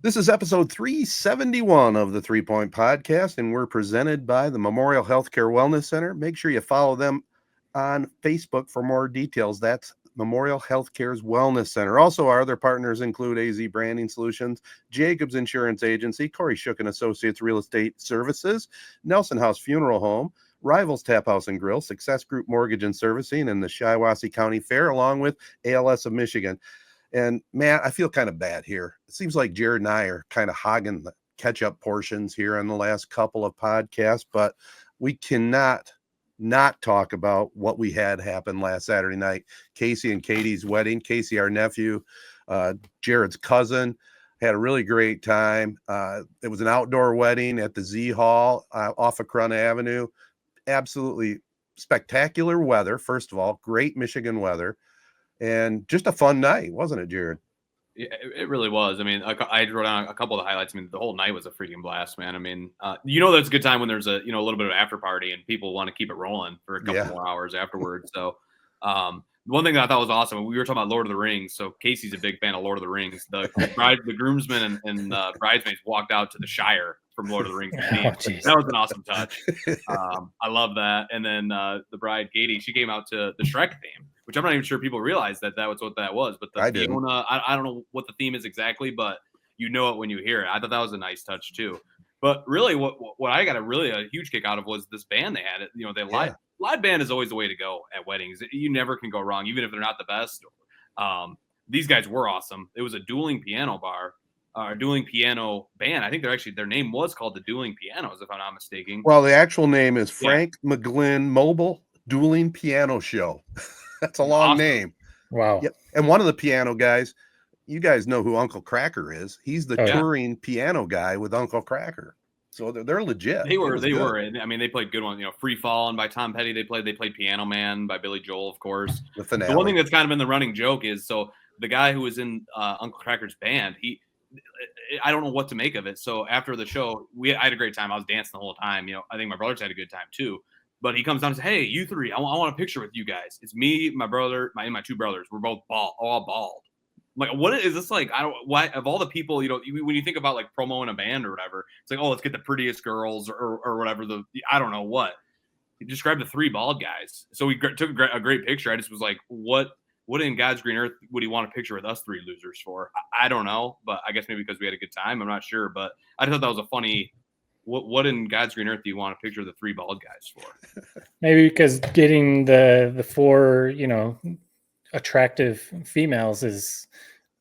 This is episode 371 of the 3 Point Podcast, and we're presented by the Memorial Healthcare Wellness Center. Make sure you follow them on Facebook for more details. That's Memorial Healthcare's Wellness Center. Also, our other partners include AZee Branding Solutions, Jacobs Insurance Agency, Kori and Associates Real Estate Services, Nelson House Funeral Home, Rivals Taphouse and Grille, Success Group Mortgage and Servicing, and the Shiawassee County Fair, along with ALS of Michigan. And man, I feel kind of bad here. It seems like Jared and I are kind of hogging the catch-up portions here on the last couple of podcasts, but we cannot not talk about what we had happen last Saturday night. Casey and Katie's wedding. Casey, our nephew, Jared's cousin, had a really great time. It was an outdoor wedding at the AZee Hall off of Corunna Avenue. Absolutely spectacular weather. First of all, great Michigan weather. And just a fun night, wasn't it, Jared? Yeah, it really was. I mean, I wrote down a couple of the highlights. I mean, the whole night was a freaking blast, man. I mean, that's a good time when there's a little bit of after party and people want to keep it rolling for a couple more hours afterwards. So, one thing that I thought was awesome, we were talking about Lord of the Rings. So Casey's a big fan of Lord of the Rings. The groomsmen and bridesmaids walked out to the Shire from Lord of the Rings. That was an awesome touch. I love that. And then the bride, Katie, she came out to the Shrek theme, which I'm not even sure people realize that was what that was. But the Fiona, I don't know what the theme is exactly, but you know it when you hear it. I thought that was a nice touch too. But really, what I got a huge kick out of was this band they had. Live band is always the way to go at weddings. You never can go wrong, even if they're not the best. These guys were awesome. It was a dueling piano bar. Dueling piano band. I think their name was called the Dueling Pianos, if I'm not mistaken. Well, the actual name is Frank McGlynn Mobile Dueling Piano Show. That's a long name. Wow. Yep. And one of the piano guys, you guys know who Uncle Cracker is. He's the touring piano guy with Uncle Cracker. So they're legit. They were. And I mean, they played good ones. Free Fallin' by Tom Petty. They played Piano Man by Billy Joel, of course. The one thing that's kind of been the running joke is, so the guy who was in Uncle Cracker's band, I don't know what to make of it. So after the show, I had a great time. I was dancing the whole time. I think my brothers had a good time too. But he comes down and says, "Hey, you three, I want a picture with you guys. It's me, my brother, my two brothers. We're both all bald." I'm like, what is this like? Why of all the people, when you think about like promoing a band or whatever, it's like, oh, let's get the prettiest girls or whatever. I don't know what. He described the three bald guys. So we took a great picture. I just was like, what in God's green earth would he want a picture with us three losers for? I don't know, but I guess maybe because we had a good time. I'm not sure, but I thought that was a funny. What in God's green earth do you want a picture of the three bald guys for? Maybe because getting the four, attractive females is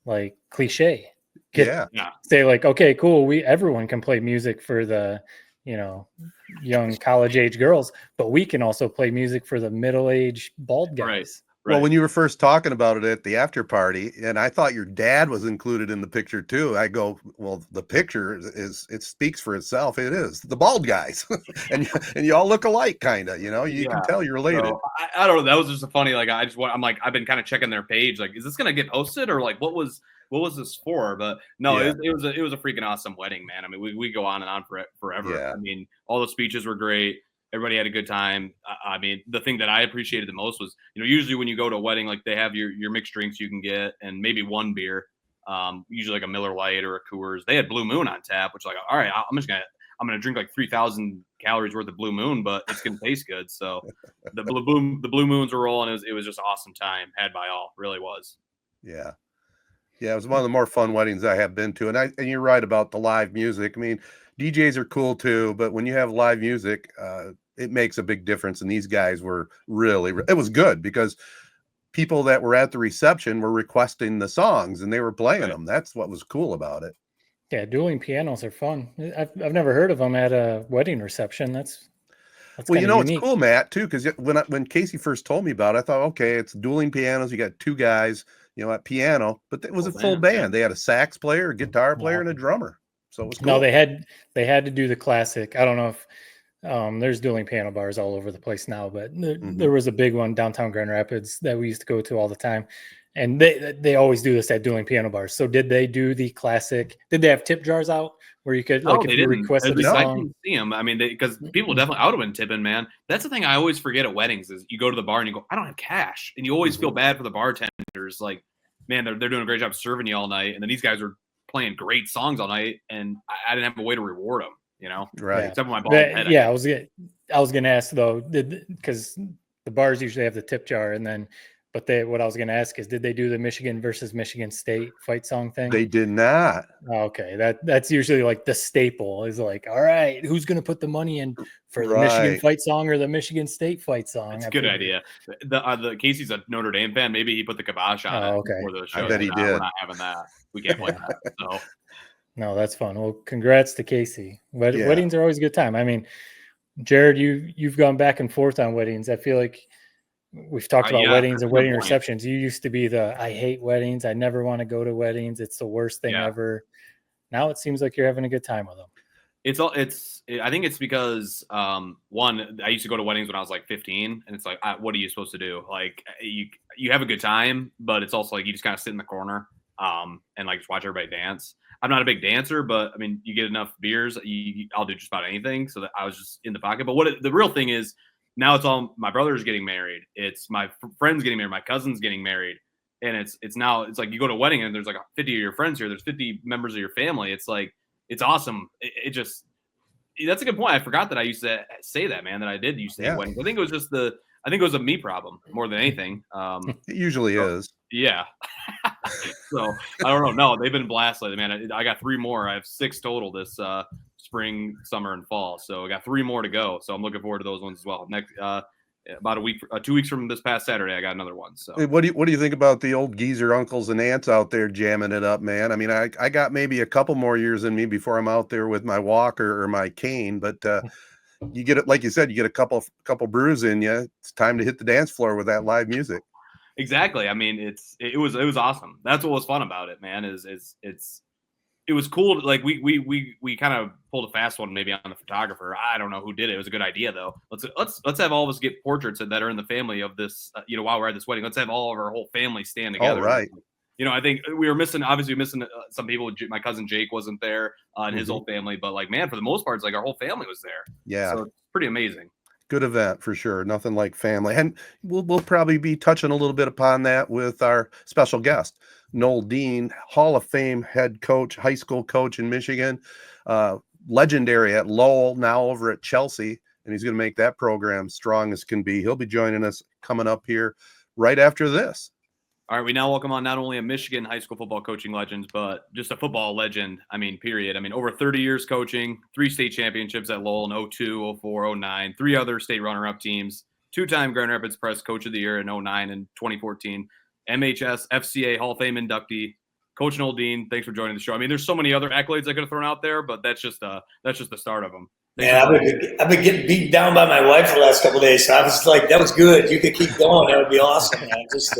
like cliche. Say like, okay, cool. Everyone can play music for the, young college age girls, but we can also play music for the middle-aged bald guys. Right. Well, when you were first talking about it at the after party, and I thought your dad was included in the picture too, I go, well, the picture it speaks for itself. It is the bald guys, and you all look alike, kind of. You can tell you're related. So, I don't know. That was just a funny. Like I'm like I've been kind of checking their page. Like, is this gonna get posted or like what was this for? But no, it was a freaking awesome wedding, man. I mean, we go on and on forever. Yeah. I mean, all the speeches were great. Everybody had a good time. I mean, the thing that I appreciated the most was, usually when you go to a wedding, like they have your mixed drinks you can get and maybe one beer, usually like a Miller Lite or a Coors. They had Blue Moon on tap, which like, all right, I'm gonna drink like 3,000 calories worth of Blue Moon, but it's gonna taste good. So the Blue Moons were rolling. It was just an awesome time had by all. Really was. Yeah. Yeah, it was one of the more fun weddings I have been to, and you're right about the live music. I mean, DJs are cool too, but when you have live music, it makes a big difference. And these guys were it was good because people that were at the reception were requesting the songs and they were playing them. That's what was cool about it. Yeah, dueling pianos are fun. I've never heard of them at a wedding reception. That's well, unique. It's cool, Matt, too, because when Casey first told me about it, I thought, okay, it's dueling pianos. You got two guys, at piano, but it was a full band. Yeah. They had a sax player, a guitar player, and a drummer. So it was cool. No, they had to do the classic. I don't know if there's dueling piano bars all over the place now, but there was a big one downtown Grand Rapids that we used to go to all the time. And they always do this at dueling piano bars. So did they do the classic? Did they have tip jars out where you could if you requested a song? I didn't see them. I mean, because people definitely I would have been tipping, man. That's the thing I always forget at weddings is you go to the bar and you go, I don't have cash, and you always feel bad for the bartenders. Like, man, they're doing a great job serving you all night, and then these guys are playing great songs all night, and I didn't have a way to reward them, you know? Right. Except for my bald head. Yeah, I was gonna ask though, because the bars usually have the tip jar, and then, but what I was gonna ask is, did they do the Michigan versus Michigan State fight song thing? They did not. Oh, okay, that's usually like the staple is like, all right, who's gonna put the money in for the Michigan fight song or the Michigan State fight song? It's a good idea. The Casey's a Notre Dame fan. Maybe he put the kibosh on it before the show. I bet he did. We're not having that. We can't play that. So. No, that's fun. Well, congrats to Casey. Weddings are always a good time. I mean, Jared, you've gone back and forth on weddings. I feel like we've talked about weddings and wedding receptions. You used to be I hate weddings. I never want to go to weddings. It's the worst thing ever. Now it seems like you're having a good time with them. I think it's because one, I used to go to weddings when I was like 15, and it's like, what are you supposed to do? Like you have a good time, but it's also like you just kind of sit in the corner and like just watch everybody dance. I'm not a big dancer, but I mean, you get enough beers, I'll do just about anything. So that I was just in the pocket. But the real thing is, now it's all my brother's getting married. It's my friends getting married. My cousin's getting married. And it's like you go to a wedding and there's like 50 of your friends here. There's 50 members of your family. It's like, it's awesome. That's a good point. I forgot that I used to say that, man, that I did used to hate weddings. I think it was a me problem more than anything. It usually is. Yeah. So I don't know. No, they've been blasted, man. I got 3 more. I have 6 total this spring, summer, and fall. So I got 3 more to go. So I'm looking forward to those ones as well. Next, about 2 weeks from this past Saturday, I got another one. So what do you think about the old geezer uncles and aunts out there jamming it up, man? I mean, I got maybe a couple more years in me before I'm out there with my walker or my cane, but you get it, like you said, you get a couple brews in you. It's time to hit the dance floor with that live music. Exactly. I mean, it was awesome. That's what was fun about it, man. It was cool. Like we kind of pulled a fast one maybe on the photographer. I don't know who did it. It was a good idea though. Let's have all of us get portraits that are in the family of this. While we're at this wedding, let's have all of our whole family stand together. All right. I think we were missing some people. My cousin Jake wasn't there and his whole family, but like, man, for the most part, it's like our whole family was there. Yeah. So it's pretty amazing. Good event for sure. Nothing like family. And we'll probably be touching a little bit upon that with our special guest, Noel Dean, Hall of Fame head coach, high school coach in Michigan, legendary at Lowell, now over at Chelsea, and he's going to make that program strong as can be. He'll be joining us coming up here right after this. All right, we now welcome on not only a Michigan high school football coaching legend, but just a football legend. I mean, period. I mean, over 30 years coaching, 3 state championships at Lowell in 2002, 2004, 2009, 3 other state runner-up teams, 2-time Grand Rapids Press Coach of the Year in 2009 and 2014, MHS FCA Hall of Fame inductee. Coach Noel Dean, thanks for joining the show. I mean, there's so many other accolades I could have thrown out there, but that's just the start of them. Yeah, I've been getting beaten down by my wife the last couple of days, so I was like, that was good. You could keep going. That would be awesome, man. Just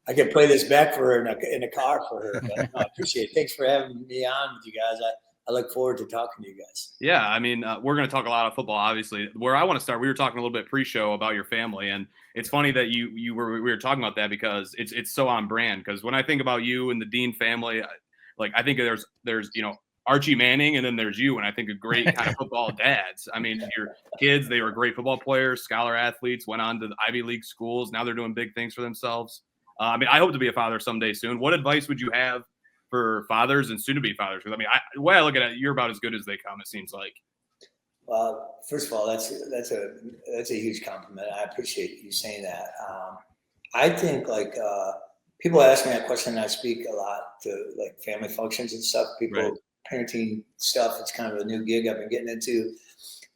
I could play this back for her in a car for her. But, I appreciate it. Thanks for having me on with you guys. I look forward to talking to you guys. Yeah, I mean, we're going to talk a lot of football, obviously. Where I want to start, we were talking a little bit pre-show about your family, and it's funny that we were talking about that because it's so on brand. Because when I think about you and the Dean family, like I think there's Archie Manning, and then there's you, and I think of great kind of football dads. I mean, your kids, they were great football players, scholar athletes, went on to the Ivy League schools. Now they're doing big things for themselves. I mean, I hope to be a father someday soon. What advice would you have for fathers and soon-to-be fathers? Because I mean, the way I look at it, you're about as good as they come. It seems like. Well, first of all, that's a huge compliment. I appreciate you saying that. I think people ask me that question, and I speak a lot to like family functions and stuff. People parenting stuff. It's kind of a new gig I've been getting into,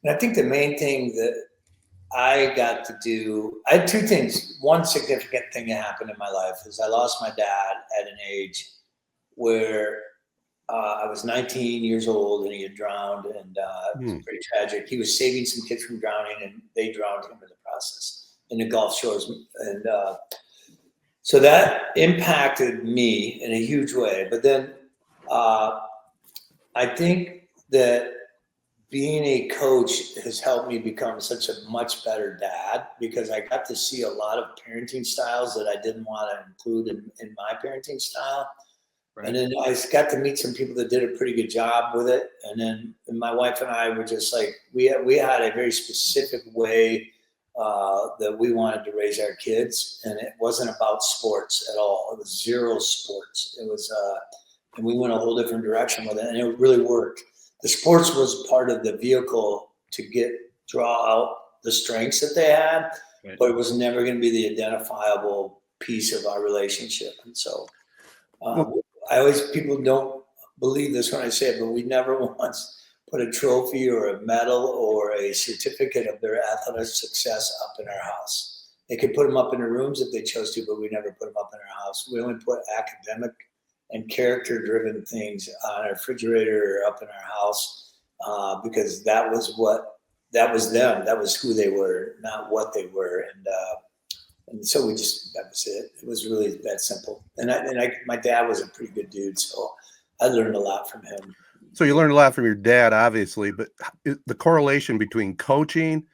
and I think the main thing that I got to do, I had 2 things. One significant thing that happened in my life is I lost my dad at an age where I was 19 years old and he had drowned, and it was pretty tragic. He was saving some kids from drowning, and they drowned him in the process in the Gulf Shores. And so that impacted me in a huge way. But then I think that being a coach has helped me become such a much better dad, because I got to see a lot of parenting styles that I didn't want to include in my parenting style. Right. And then I got to meet some people that did a pretty good job with it. And then my wife and I were just like, we had a very specific way that we wanted to raise our kids. And it wasn't about sports at all. It was 0 sports. It was and we went a whole different direction with it, and it really worked. The sports was part of the vehicle to draw out the strengths that they had, right, but it was never going to be the identifiable piece of our relationship. And so people don't believe this when I say it, but we never once put a trophy or a medal or a certificate of their athletic success up in our house. They could put them up in their rooms if they chose to, but we never put them up in our house. We only put academic and character-driven things on our refrigerator or up in our house, because that was them. That was who they were, not what they were. And so that was it. It was really that simple. And my dad was a pretty good dude, so I learned a lot from him. So you learned a lot from your dad, obviously, but the correlation between coaching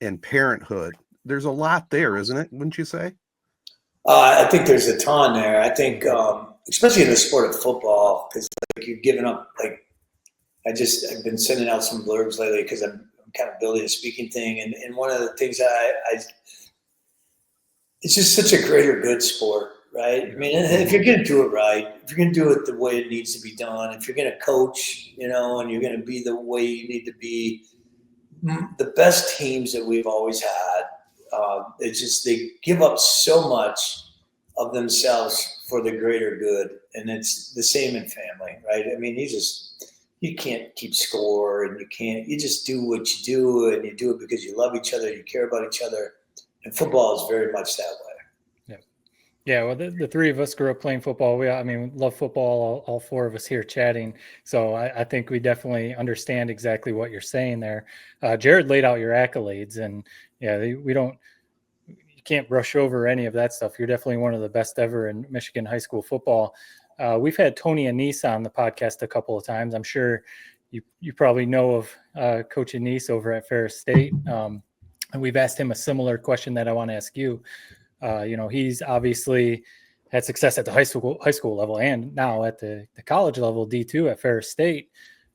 and parenthood, there's a lot there, isn't it? Wouldn't you say? I think there's a ton there. I think, especially in the sport of football, because you're giving up. I've been sending out some blurbs lately because I'm kind of building a speaking thing, and one of the things it's just such a greater good sport, right? I mean, if you're going to do it right, if you're going to do it the way it needs to be done, if you're going to coach, and you're going to be the way you need to be, the best teams that we've always had, it's just they give up so much of themselves for the greater good, and it's the same in family, right? I mean, you can't keep score, and you just do what you do, and you do it because you love each other, you care about each other, and football is very much that way. Yeah, well, the three of us grew up playing football. We love football, all four of us here chatting. So I think we definitely understand exactly what you're saying there. Jared laid out your accolades, and you can't brush over any of that stuff. You're definitely one of the best ever in Michigan high school football. We've had Tony Anise on the podcast a couple of times. I'm sure you probably know of Coach Anise over at Ferris State. And we've asked him a similar question that I want to ask you. He's obviously had success at the high school level and now at the college level, D2 at Ferris State.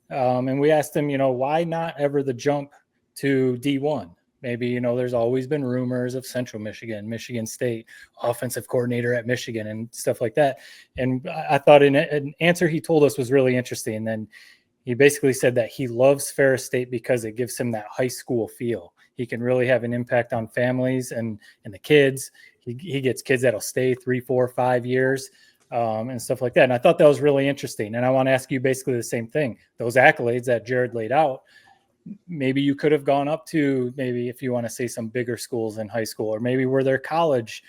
And we asked him, why not ever the jump to D1? Maybe, there's always been rumors of Central Michigan, Michigan State, offensive coordinator at Michigan and stuff like that. And I thought an answer he told us was really interesting. And then he basically said that he loves Ferris State because it gives him that high school feel. He can really have an impact on families and the kids. He gets kids that'll stay 3, 4, 5 years and stuff like that. And I thought that was really interesting. And I want to ask you basically the same thing. Those accolades that Jared laid out, maybe you could have gone up to, maybe if you want to say some bigger schools in high school, or maybe were there college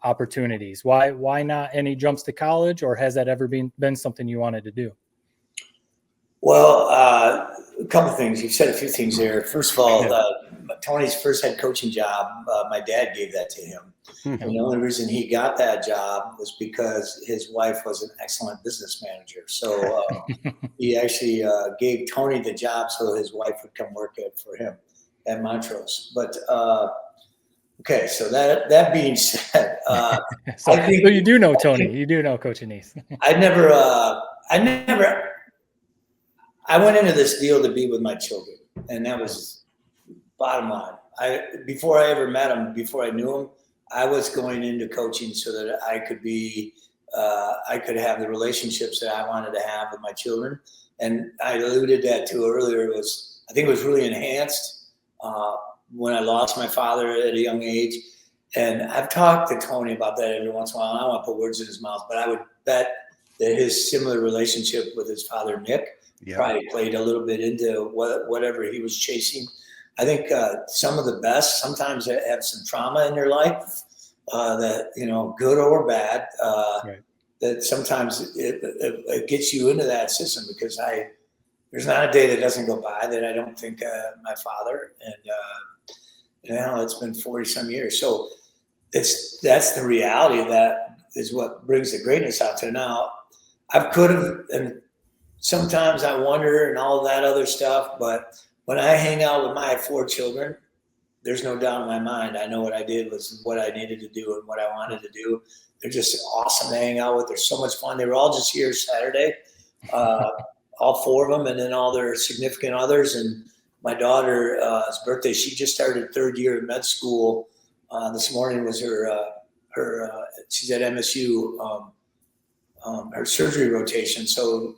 opportunities? Why not any jumps to college, or has that ever been something you wanted to do? Well, a couple of things. You've said a few things there. First of all, Tony's first head coaching job, my dad gave that to him. Mm-hmm. And the only reason he got that job was because his wife was an excellent business manager. So he actually gave Tony the job so his wife would come work for him at Montrose. But okay, so that being said, so you do know Tony. You do know Coach Anise. I went into this deal to be with my children, and that was bottom line. Before I ever met him, before I knew him, I was going into coaching so that I could have the relationships that I wanted to have with my children. And I alluded that to earlier. I think it was really enhanced when I lost my father at a young age. And I've talked to Tony about that every once in a while. I don't want to put words in his mouth, but I would bet that his similar relationship with his father, Nick, probably played a little bit into whatever he was chasing. I think some of the best sometimes have some trauma in their life that, good or bad, that sometimes it gets you into that system, because there's not a day that doesn't go by that I don't think my father, and it's been 40 some years. So that's the reality of that, is what brings the greatness out there. Now, and sometimes I wonder and all that other stuff, but when I hang out with my 4 children, there's no doubt in my mind. I know what I did was what I needed to do and what I wanted to do. They're just awesome to hang out with. They're so much fun. They were all just here Saturday, all 4 of them, and then all their significant others. And my daughter's birthday, she just started 3rd year in med school. This morning was her she's at MSU. her surgery rotation. So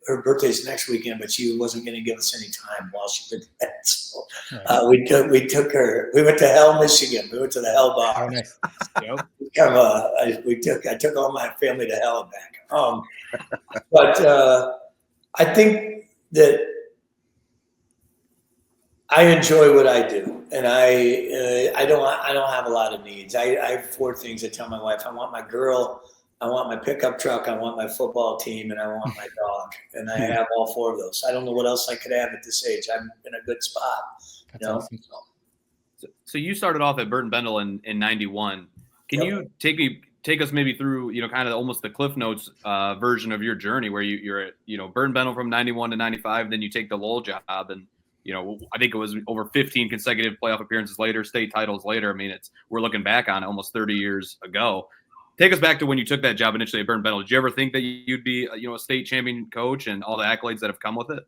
her birthday's next weekend, but she wasn't going to give us any time while she did that. So we took her. We went to Hell, Michigan. We went to the Hell Bar. Oh, nice. Yep. I took all my family to Hell and back. But I think that I enjoy what I do, and I don't have a lot of needs. I have 4 things. I tell my wife: I want my girl, I want my pickup truck, I want my football team, and I want my dog. And I have all 4 of those. I don't know what else I could have at this age. I'm in a good spot. That's awesome. So you started off at Burton Bendel in 91. Can you take us maybe through, kind of almost the Cliff Notes version of your journey, where you're at, Burton Bendel from 91 to 95, then you take the Lowell job, and I think it was over 15 consecutive playoff appearances later, state titles later. I mean, we're looking back on it almost 30 years ago. Take us back to when you took that job initially at Burton Bendel. Did you ever think that you'd be, a state champion coach and all the accolades that have come with it?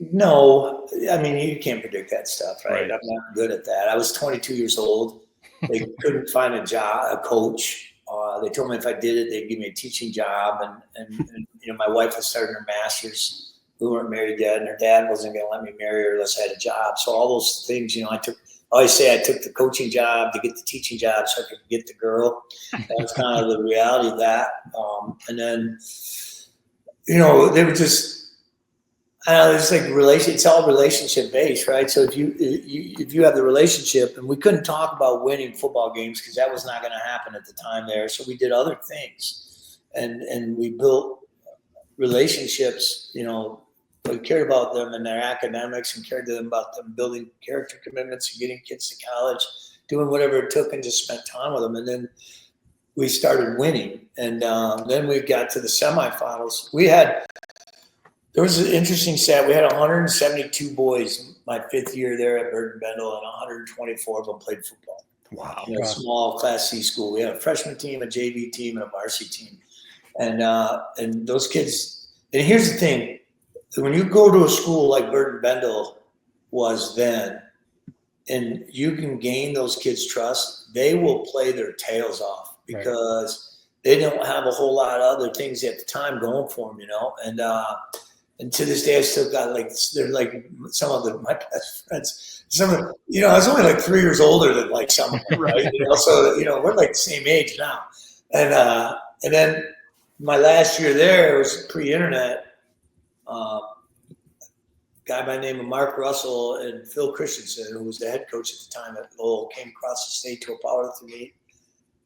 No. I mean, you can't predict that stuff, right? Right. I'm not good at that. I was 22 years old. They couldn't find a coach. They told me if I did it, they'd give me a teaching job. And my wife was starting her master's. We weren't married yet, and her dad wasn't going to let me marry her unless I had a job. So all those things, I always say I took the coaching job to get the teaching job so I could get the girl. That was kind of the reality of that. And then, they were just, I don't know, it's like it's all relationship based, right? So if you have the relationship, and we couldn't talk about winning football games because that was not going to happen at the time there. So we did other things, and we built relationships, we cared about them and their academics, and cared to them about them building character commitments and getting kids to college, doing whatever it took, and just spent time with them. And then we started winning. And then we got to the semifinals. There was an interesting stat. We had 172 boys my 5th year there at Burton Bendel, and 124 of them played football. Wow. A small Class C school. We had a freshman team, a JV team, and a varsity team. And those kids, and here's the thing, when you go to a school like Burton Bendel was then, and you can gain those kids' trust, they will play their tails off because they don't have a whole lot of other things at the time going for them, and to this day, I still got they're like some of my best friends. I was only like 3 years older than some of them, right? So we're like the same age now, and then my last year there was pre-internet. Guy by the name of Mark Russell and Phil Christensen, who was the head coach at the time at Lowell, came across the state to a powerlifting meet.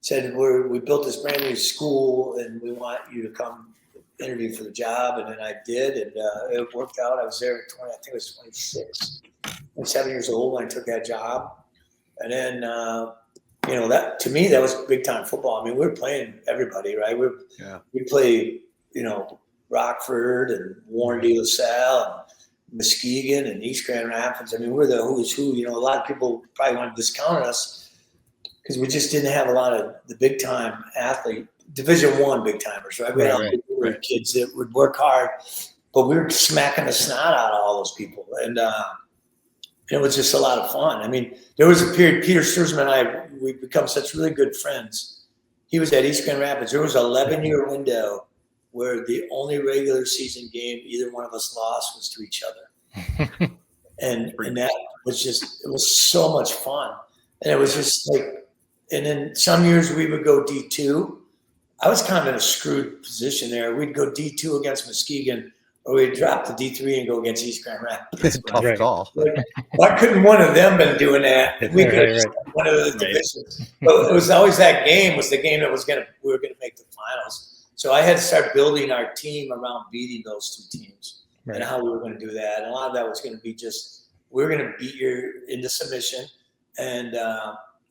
Said, we built this brand new school, and we want you to come interview for the job. And then I did, and it worked out. I was there at 20. I think I was 26. I was 7 years old when I took that job. And then, that to me, that was big time football. I mean, we were playing everybody, right? We played, Rockford and Warren De La Salle and Muskegon and East Grand Rapids. I mean, we're the who's who. A lot of people probably want to discount us because we just didn't have a lot of the big time athlete, Division I big timers, right? We had kids that would work hard, but we were smacking the snot out of all those people, and it was just a lot of fun. I mean, there was a period. Peter Sturzman and I, we become such really good friends. He was at East Grand Rapids. There was an 11-year window where the only regular season game either one of us lost was to each other. and that was it was so much fun. And it was just and then some years we would go D2. I was kind of in a screwed position there. We'd go D2 against Muskegon, or we'd drop to D3 and go against East Grand Rapids. Tough call. Why couldn't one of them been doing that? We could have one of the divisions. But it was always that game was the game that we were going to make the finals. So I had to start building our team around beating those 2 teams and how we were going to do that. And a lot of that was going to be we were going to beat you into submission, and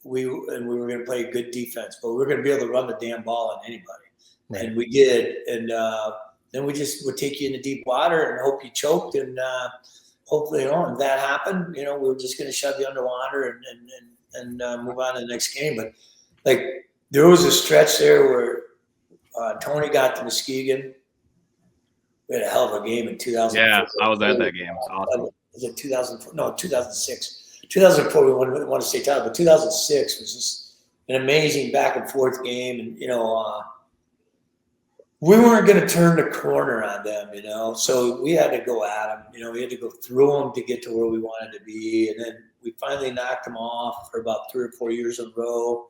we were going to play good defense, but we were going to be able to run the damn ball on anybody. Right. And we did. And then we just would take you into deep water and hope you choked. And hopefully, if that happened, we were just going to shove you underwater and move on to the next game. But there was a stretch there where Tony got to Muskegon. We had a hell of a game in 2004. Yeah, I was at that game. Awesome. Was it 2004? No, 2006. 2004 we won a state title, but 2006 was just an amazing back and forth game. And we weren't going to turn the corner on them, so we had to go at them. We had to go through them to get to where we wanted to be. And then we finally knocked them off for about 3 or 4 years in a row.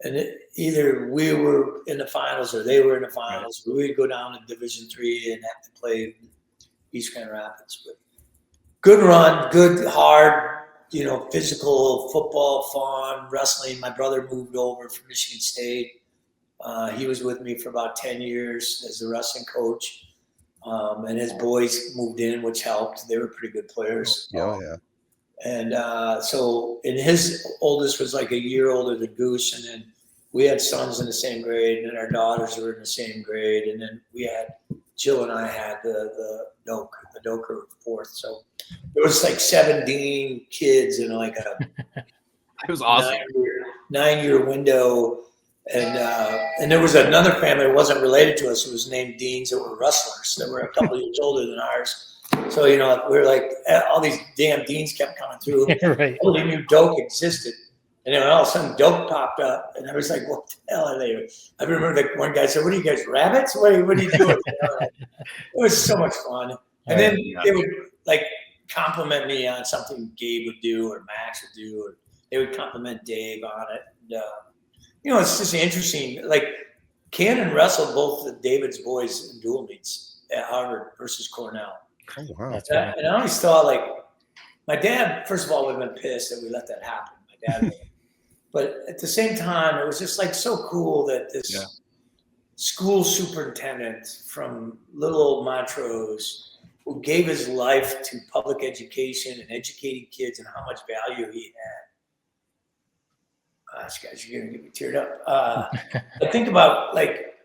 And either we were in the finals or they were in the finals. Right. We'd go down to Division III and have to play East Grand Rapids. But good run, good, hard, physical, football, fun, wrestling. My brother moved over from Michigan State. He was with me for about 10 years as the wrestling coach. And his boys moved in, which helped. They were pretty good players. Oh, yeah. And and his oldest was like a year older than Goose. And then we had sons in the same grade, and then our daughters were in the same grade. And then Jill and I had the Doker were fourth. So there was like 17 kids in like a it was awesome 9-year window. And there was another family that wasn't related to us. It was named Deans that were wrestlers. That were a couple of years older than ours. So, we were like, all these damn Deans kept coming through. Right. Nobody knew Doak existed. And then all of a sudden Doak popped up. And I was like, what the hell are they? I remember one guy said, what are you guys, rabbits? What are you doing? It was so much fun. And then they would like compliment me on something Gabe would do or Max would do. Or they would compliment Dave on it. And, it's just interesting. Like Cannon wrestled both of David's boys in dual meets at Harvard versus Cornell. Oh, wow. And I always thought, like, my dad, first of all, would have been pissed that we let that happen. My dad would. But at the same time, it was just like so cool that this school superintendent from little old Montrose, who gave his life to public education and educating kids and how much value he had. Gosh, guys, you're going to get me teared up. I think about, like,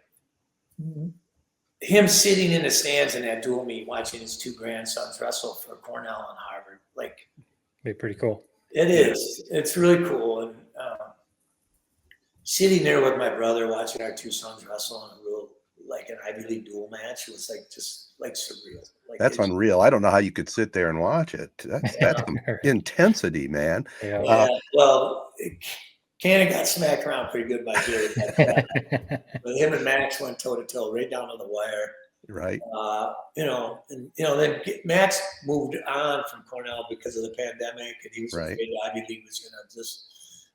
him sitting in the stands in that dual meet, watching his 2 grandsons wrestle for Cornell and Harvard. Like, be pretty cool. It is. It's really cool. And sitting there with my brother, watching our 2 sons wrestle in a real, like an Ivy League dual match, was like just like surreal. Like, that's unreal. I don't know how you could sit there and watch it. That's intensity, man. Yeah. Well, Cannon got smacked around pretty good by Gary. But him and Max went toe to toe, right down to the wire. Right. Then Max moved on from Cornell because of the pandemic, and he was afraid the Ivy League was going to just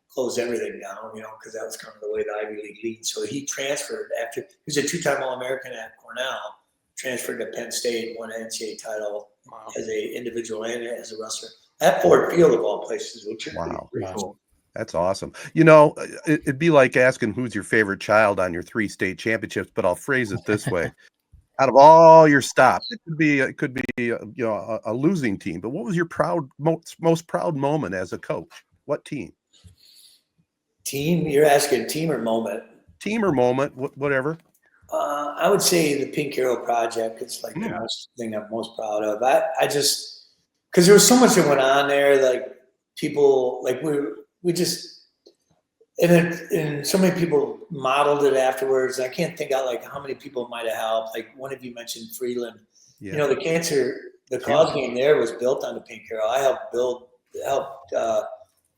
close everything down, because that was kind of the way the Ivy League leads. So he transferred after. He was a 2-time All-American at Cornell, transferred to Penn State, won an NCAA title as an individual and as a wrestler at Ford Field of all places, which is pretty cool. That's awesome. It'd be like asking who's your favorite child on your 3 state championships, but I'll phrase it this way. Out of all your stops, it could be a losing team, but what was your most proud moment as a coach? What team? Team? You're asking team or moment? Team or moment, whatever. I would say the Pink Hero Project. It's like the thing I'm most proud of. I just, because there was so much that went on there, like people, like we just, and so many people modeled it afterwards. I can't think out like how many people might have helped. Like one of you mentioned Freeland. Yeah. The cause game there was built on the Pink Hero. I helped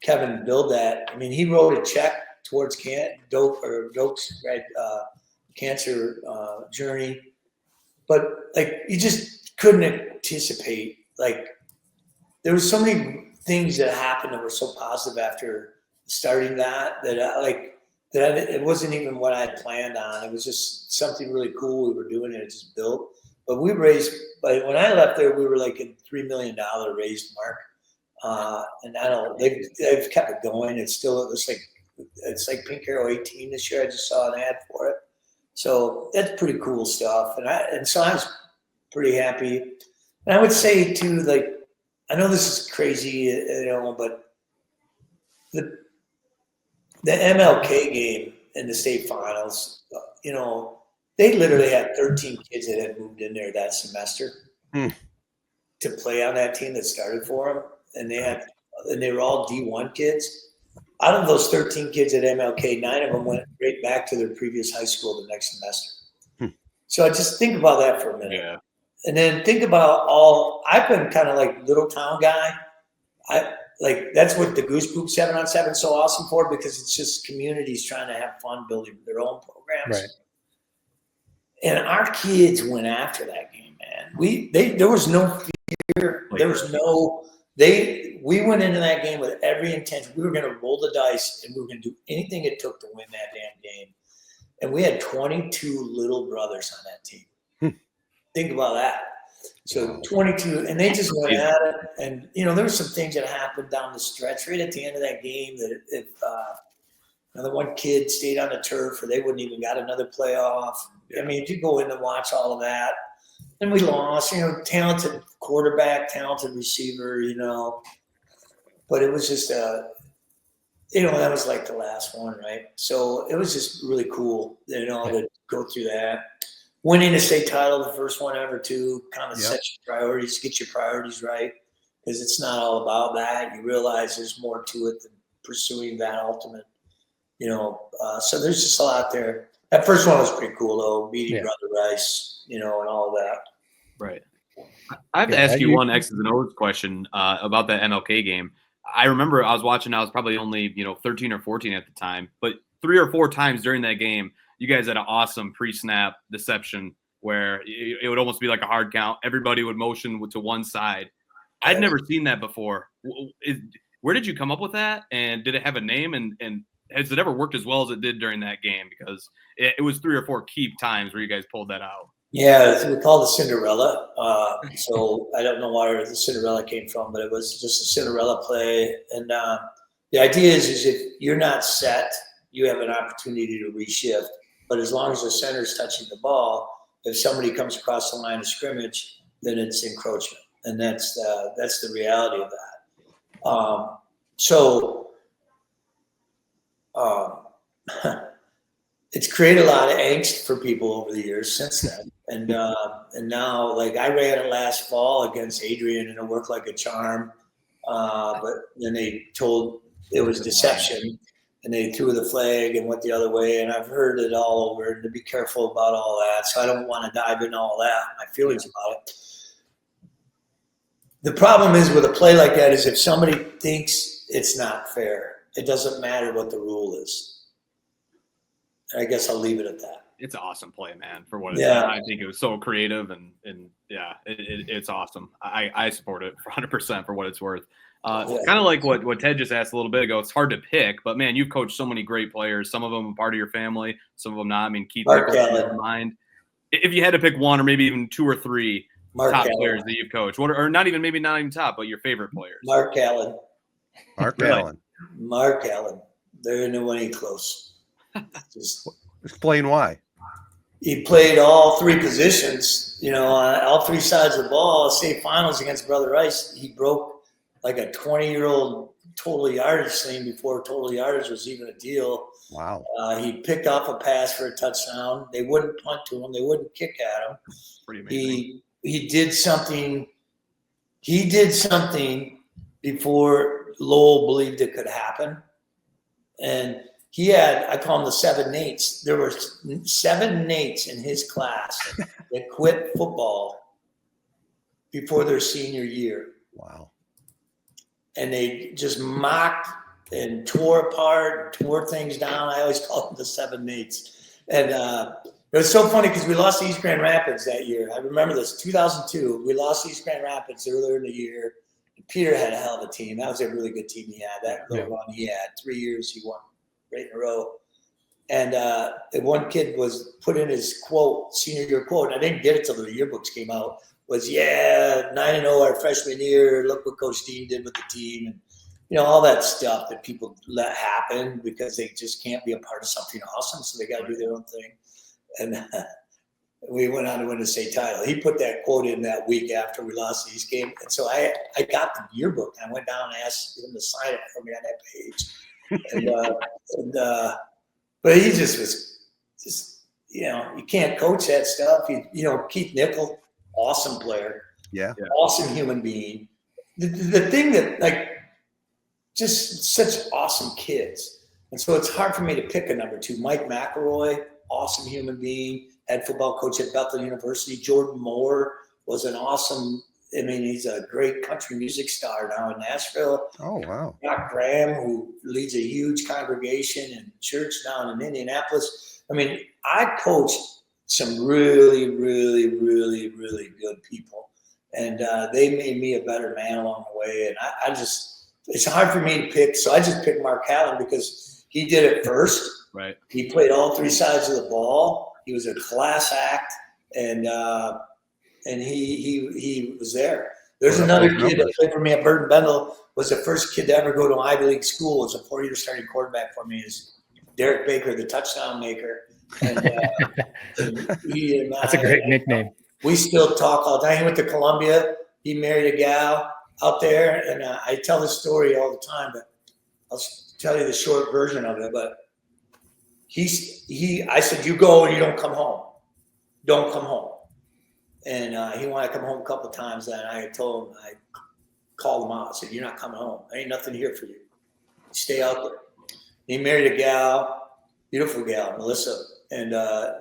Kevin build that. I mean, he wrote a check towards Doak's cancer journey, but like you just couldn't anticipate. Like there was so many things that happened that were so positive after starting that it wasn't even what I had planned on. It was just something really cool we were doing, and it just built. But we raised, but when I left there, we were like a $3 million raised mark. And I don't, they've kept it going. It's like Pink Hero 18 this year. I just saw an ad for it. So that's pretty cool stuff. And so I was pretty happy. And I would say too, like, I know this is crazy, but the MLK game in the state finals, they literally had 13 kids that had moved in there that semester to play on that team that started for them. And they were all D1 kids. Out of those 13 kids at MLK, 9 of them went right back to their previous high school the next semester. So I just think about that for a minute. Yeah. And then think about I've been kind of like little town guy. That's what the Goose Poop 7-on-7 is so awesome for, because it's just communities trying to have fun building their own programs. Right. And our kids went after that game, man. There was no fear. There was no. We went into that game with every intention. We were going to roll the dice, and we were going to do anything it took to win that damn game. And we had 22 little brothers on that team. Think about that. So 22, and they just went at it. And, there were some things that happened down the stretch right at the end of that game that if another one kid stayed on the turf or they wouldn't even got another playoff. I mean, you go in and watch all of that. And we lost, talented quarterback, talented receiver, But it was just, that was like the last one, right? So it was just really cool, to go through that. Winning a state title, the first one ever, too, kind of sets your priorities, get your priorities right, because it's not all about that. You realize there's more to it than pursuing that ultimate, so there's just a lot there. That first one was pretty cool, though, meeting Brother Rice, and all of that. Right. I have to ask you one X's and O's question about that MLK game. I remember I was probably only, 13 or 14 at the time, but 3 or 4 times during that game, you guys had an awesome pre-snap deception where it would almost be like a hard count. Everybody would motion to one side. I'd never seen that before. Where did you come up with that? And did it have a name? And has it ever worked as well as it did during that game? Because it was 3 or 4 key times where you guys pulled that out. Yeah, we call it Cinderella. So I don't know where the Cinderella came from, but it was just a Cinderella play. And the idea is if you're not set, you have an opportunity to reshift. But as long as the center's touching the ball, if somebody comes across the line of scrimmage, then it's encroachment. And that's the reality of that. It's created a lot of angst for people over the years since then. And now, like, I ran it last fall against Adrian, and it worked like a charm. But then they told it was deception, and they threw the flag and went the other way. And I've heard it all over, and to be careful about all that. So I don't want to dive into all that, my feelings about it. The problem is with a play like that is if somebody thinks it's not fair, it doesn't matter what the rule is. I guess I'll leave it at that. It's an awesome play, man, for what it is. I think it was so creative and it's awesome. I support it 100% for what it's worth. Kind of like what Ted just asked a little bit ago. It's hard to pick, but man, you've coached so many great players. Some of them are part of your family, some of them not. I mean, keep in mind. If you had to pick one or maybe even 2 or 3 top players that you've coached, or not even top, but your favorite players. Mark Allen. Mark Allen. There ain't no one any close. Just explain why. He played all 3 positions, on all 3 sides of the ball. State finals against Brother Rice, he broke like a 20-year-old total yardage thing before total yardage was even a deal. Wow. He picked off a pass for a touchdown. They wouldn't punt to him. They wouldn't kick at him. Pretty amazing. He did something. He did something before Lowell believed it could happen. And he had, I call them the 7 Nates. There were 7 Nates in his class that quit football before their senior year. Wow. And they just mocked and tore apart, tore things down. I always call them the 7 Nates. And it was so funny because we lost to East Grand Rapids that year. I remember this, 2002. We lost to East Grand Rapids earlier in the year. Peter had a hell of a team. That was a really good team he had. That little run he had. 3 years he won right in a row. And one kid was put in his quote, senior year quote, and I didn't get it till the yearbooks came out, was, 9-0 our freshman year. Look what Coach Dean did with the team. And, all that stuff that people let happen because they just can't be a part of something awesome, so they got to do their own thing. And we went on to win the state title. He put that quote in that week after we lost the East game. And so I got the yearbook. I went down and asked him to sign it for me on that page. But he just was you can't coach that stuff. Keith Nickel, awesome player. Yeah. Awesome human being. The thing that, just such awesome kids. And so it's hard for me to pick a number 2. Mike McElroy, awesome human being, head football coach at Bethel University. Jordan Moore was an awesome, he's a great country music star now in Nashville. Oh, wow. Doc Graham, who leads a huge congregation and church down in Indianapolis. I coached some really, really, really, really good people. And they made me a better man along the way. And I just, it's hard for me to pick. So I just picked Mark Allen because he did it first. Right. He played all three sides of the ball. He was a class act, and he was there. There's another kid that played for me at Burton Bendel, was the first kid to ever go to an Ivy League school, was a 4-year starting quarterback for me, is Derek Baker, the touchdown maker. And, that's a great nickname. We still talk all the time. He went to Columbia. He married a gal out there, and I tell this story all the time, but I'll tell you the short version of it. But I said, you go and you don't come home. Don't come home. And he wanted to come home a couple of times. And I told him, I called him out. I said, you're not coming home. There ain't nothing here for you. Stay out there. He married a gal, beautiful gal, Melissa. And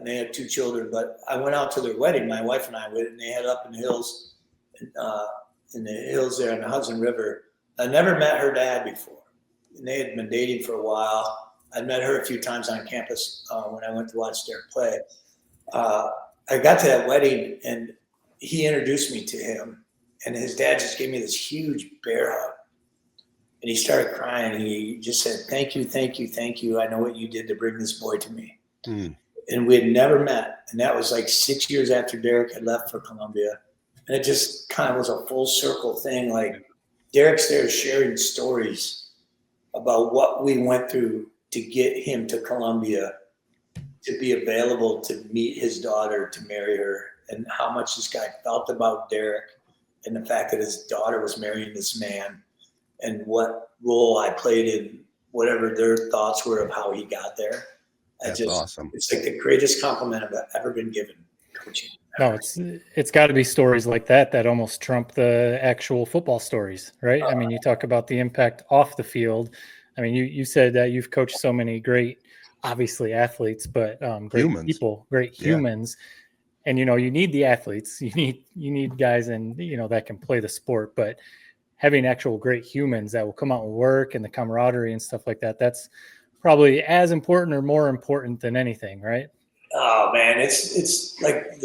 they had 2 children. But I went out to their wedding, my wife and I went, and they had up in the hills, there on the Hudson River. I never met her dad before. And they had been dating for a while. I met her a few times on campus when I went to watch Derek play. I got to that wedding, and he introduced me to him. And his dad just gave me this huge bear hug. And he started crying. He just said, thank you, thank you, thank you. I know what you did to bring this boy to me. Mm. And we had never met. And that was like 6 years after Derek had left for Columbia. And it just kind of was a full circle thing. Like, Derek's there sharing stories about what we went through to get him to Columbia, to be available to meet his daughter, to marry her, and how much this guy felt about Derek and the fact that his daughter was marrying this man, and what role I played in whatever their thoughts were of how he got there. That's awesome. It's like the greatest compliment I've ever been given coaching. No, it's got to be stories like that almost trump the actual football stories, right? I mean, you talk about the impact off the field. I mean, you said that you've coached so many great, obviously athletes, but great humans. People, great humans. And, you need the athletes, you need guys and, that can play the sport, but having actual great humans that will come out and work and the camaraderie and stuff like that, that's probably as important or more important than anything, right? Oh man, it's like he's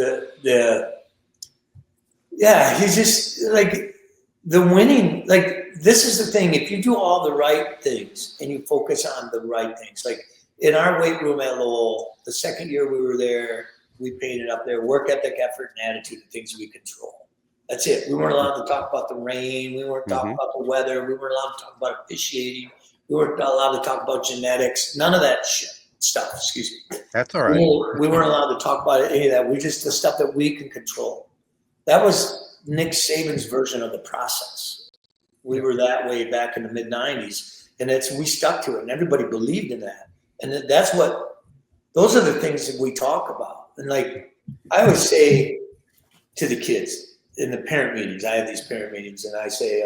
just like the winning, like this is the thing. If you do all the right things and you focus on the right things, like in our weight room at Lowell, the second year we were there, we painted up there, work ethic, effort, and attitude, the things we control. That's it. We weren't allowed to talk about the rain. We weren't talking about the weather. We weren't allowed to talk about officiating. We weren't allowed to talk about genetics. None of that stuff. Excuse me. That's all right. We weren't allowed to talk about any of that. We just the stuff that we can control. That was Nick Saban's version of the process. We were that way back in the mid '90s, and we stuck to it, and everybody believed in that. And those are the things that we talk about. And like I always say to the kids in the parent meetings, I have these parent meetings, and I say,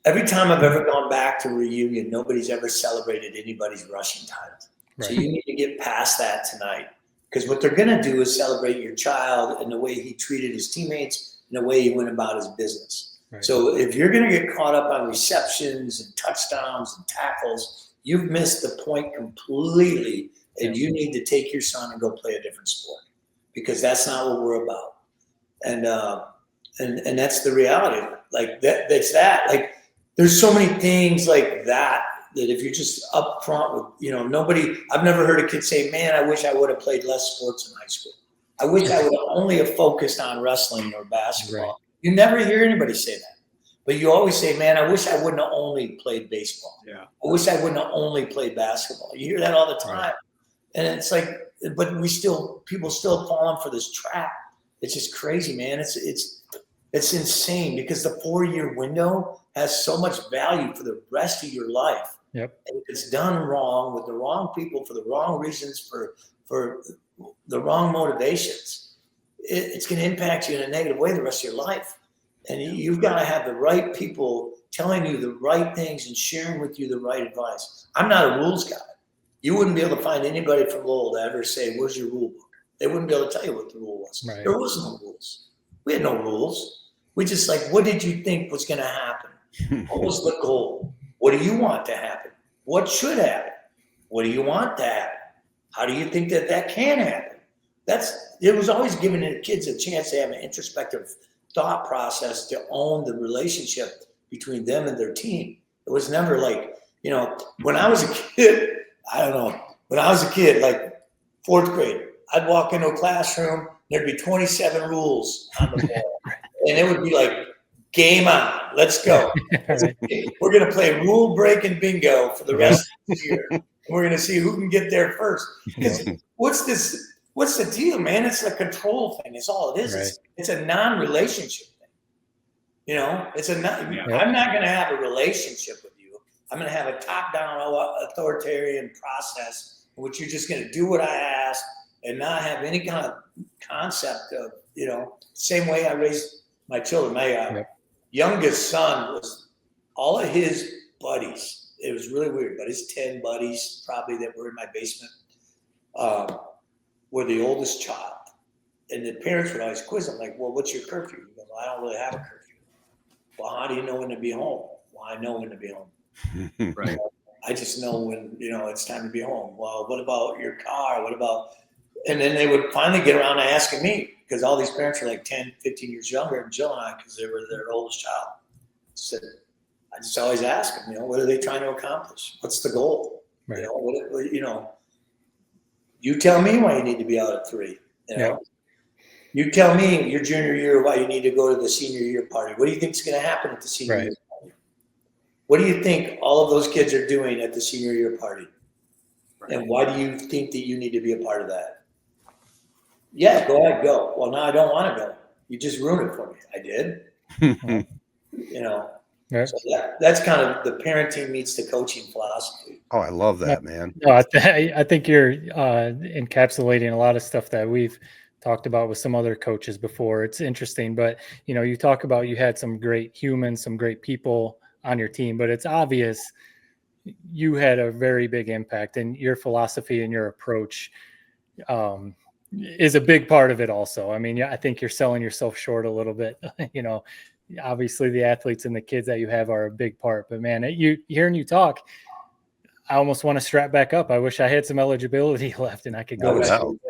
every time I've ever gone back to a reunion, nobody's ever celebrated anybody's rushing titles. Right. So you need to get past that tonight, because what they're going to do is celebrate your child and the way he treated his teammates and the way he went about his business. Right. So if you're going to get caught up on receptions and touchdowns and tackles, you've missed the point completely, and you need to take your son and go play a different sport, because that's not what we're about. And that's the reality. Like that's that. Like there's so many things like that if you're just up front with, I've never heard a kid say, man, I wish I would have played less sports in high school. I wish I would have only have focused on wrestling or basketball. Right. You never hear anybody say that. But you always say, man, I wish I wouldn't have only played baseball. Yeah. I wish I wouldn't have only played basketball. You hear that all the time. Right. And it's like, but people still falling for this trap. It's just crazy, man. It's insane, because the 4-year window has so much value for the rest of your life. Yep. And if it's done wrong with the wrong people for the wrong reasons, for the wrong motivations, it's going to impact you in a negative way the rest of your life. And you've got to have the right people telling you the right things and sharing with you the right advice. I'm not a rules guy. You wouldn't be able to find anybody from Lowell to ever say, where's your rule book? They wouldn't be able to tell you what the rule was. Right. There was no rules. We had no rules. We just what did you think was going to happen? What was the goal? What do you want to happen? What should happen? What do you want to happen? How do you think that can happen? it was always giving the kids a chance to have an introspective thought process to own the relationship between them and their team. It was never like, when I was a kid, like 4th grade, I'd walk into a classroom, there'd be 27 rules on the wall. And it would be like, game on, let's go. We're going to play rule breaking bingo for the rest of the year. And we're going to see who can get there first. Because what's the deal, man? It's a control thing. It's all it is. Right. It's a non-relationship thing. I'm not going to have a relationship with you. I'm going to have a top-down authoritarian process in which you're just going to do what I ask and not have any kind of concept of, same way I raised my children. My youngest son was all of his buddies. It was really weird, but his 10 buddies probably that were in my basement were the oldest child. And the parents would always quiz him, like, well, what's your curfew? He goes, well, I don't really have a curfew. Well, how do you know when to be home? Well, I know when to be home. Right. I just know when, it's time to be home. Well, what about your car? And then they would finally get around to asking me, because all these parents are like 10, 15 years younger than Jill and I, because they were their oldest child. So I just always ask them, what are they trying to accomplish? What's the goal? Right. You tell me why you need to be out at 3. You tell me your junior year why you need to go to the senior year party. What do you think is going to happen at the senior year party? What do you think all of those kids are doing at the senior year party? Right. And why do you think that you need to be a part of that? Yeah, go ahead, go. Well, no, I don't want to go. You just ruined it for me. I did. So that's kind of the parenting meets the coaching philosophy. Oh, I love that, man. No, I think you're encapsulating a lot of stuff that we've talked about with some other coaches before. It's interesting, but you talk about you had some great humans, some great people on your team, but it's obvious you had a very big impact, and your philosophy and your approach is a big part of it also. I mean, I think you're selling yourself short a little bit. Obviously the athletes and the kids that you have are a big part, but man, hearing you talk, I almost want to strap back up. I wish I had some eligibility left and I could go.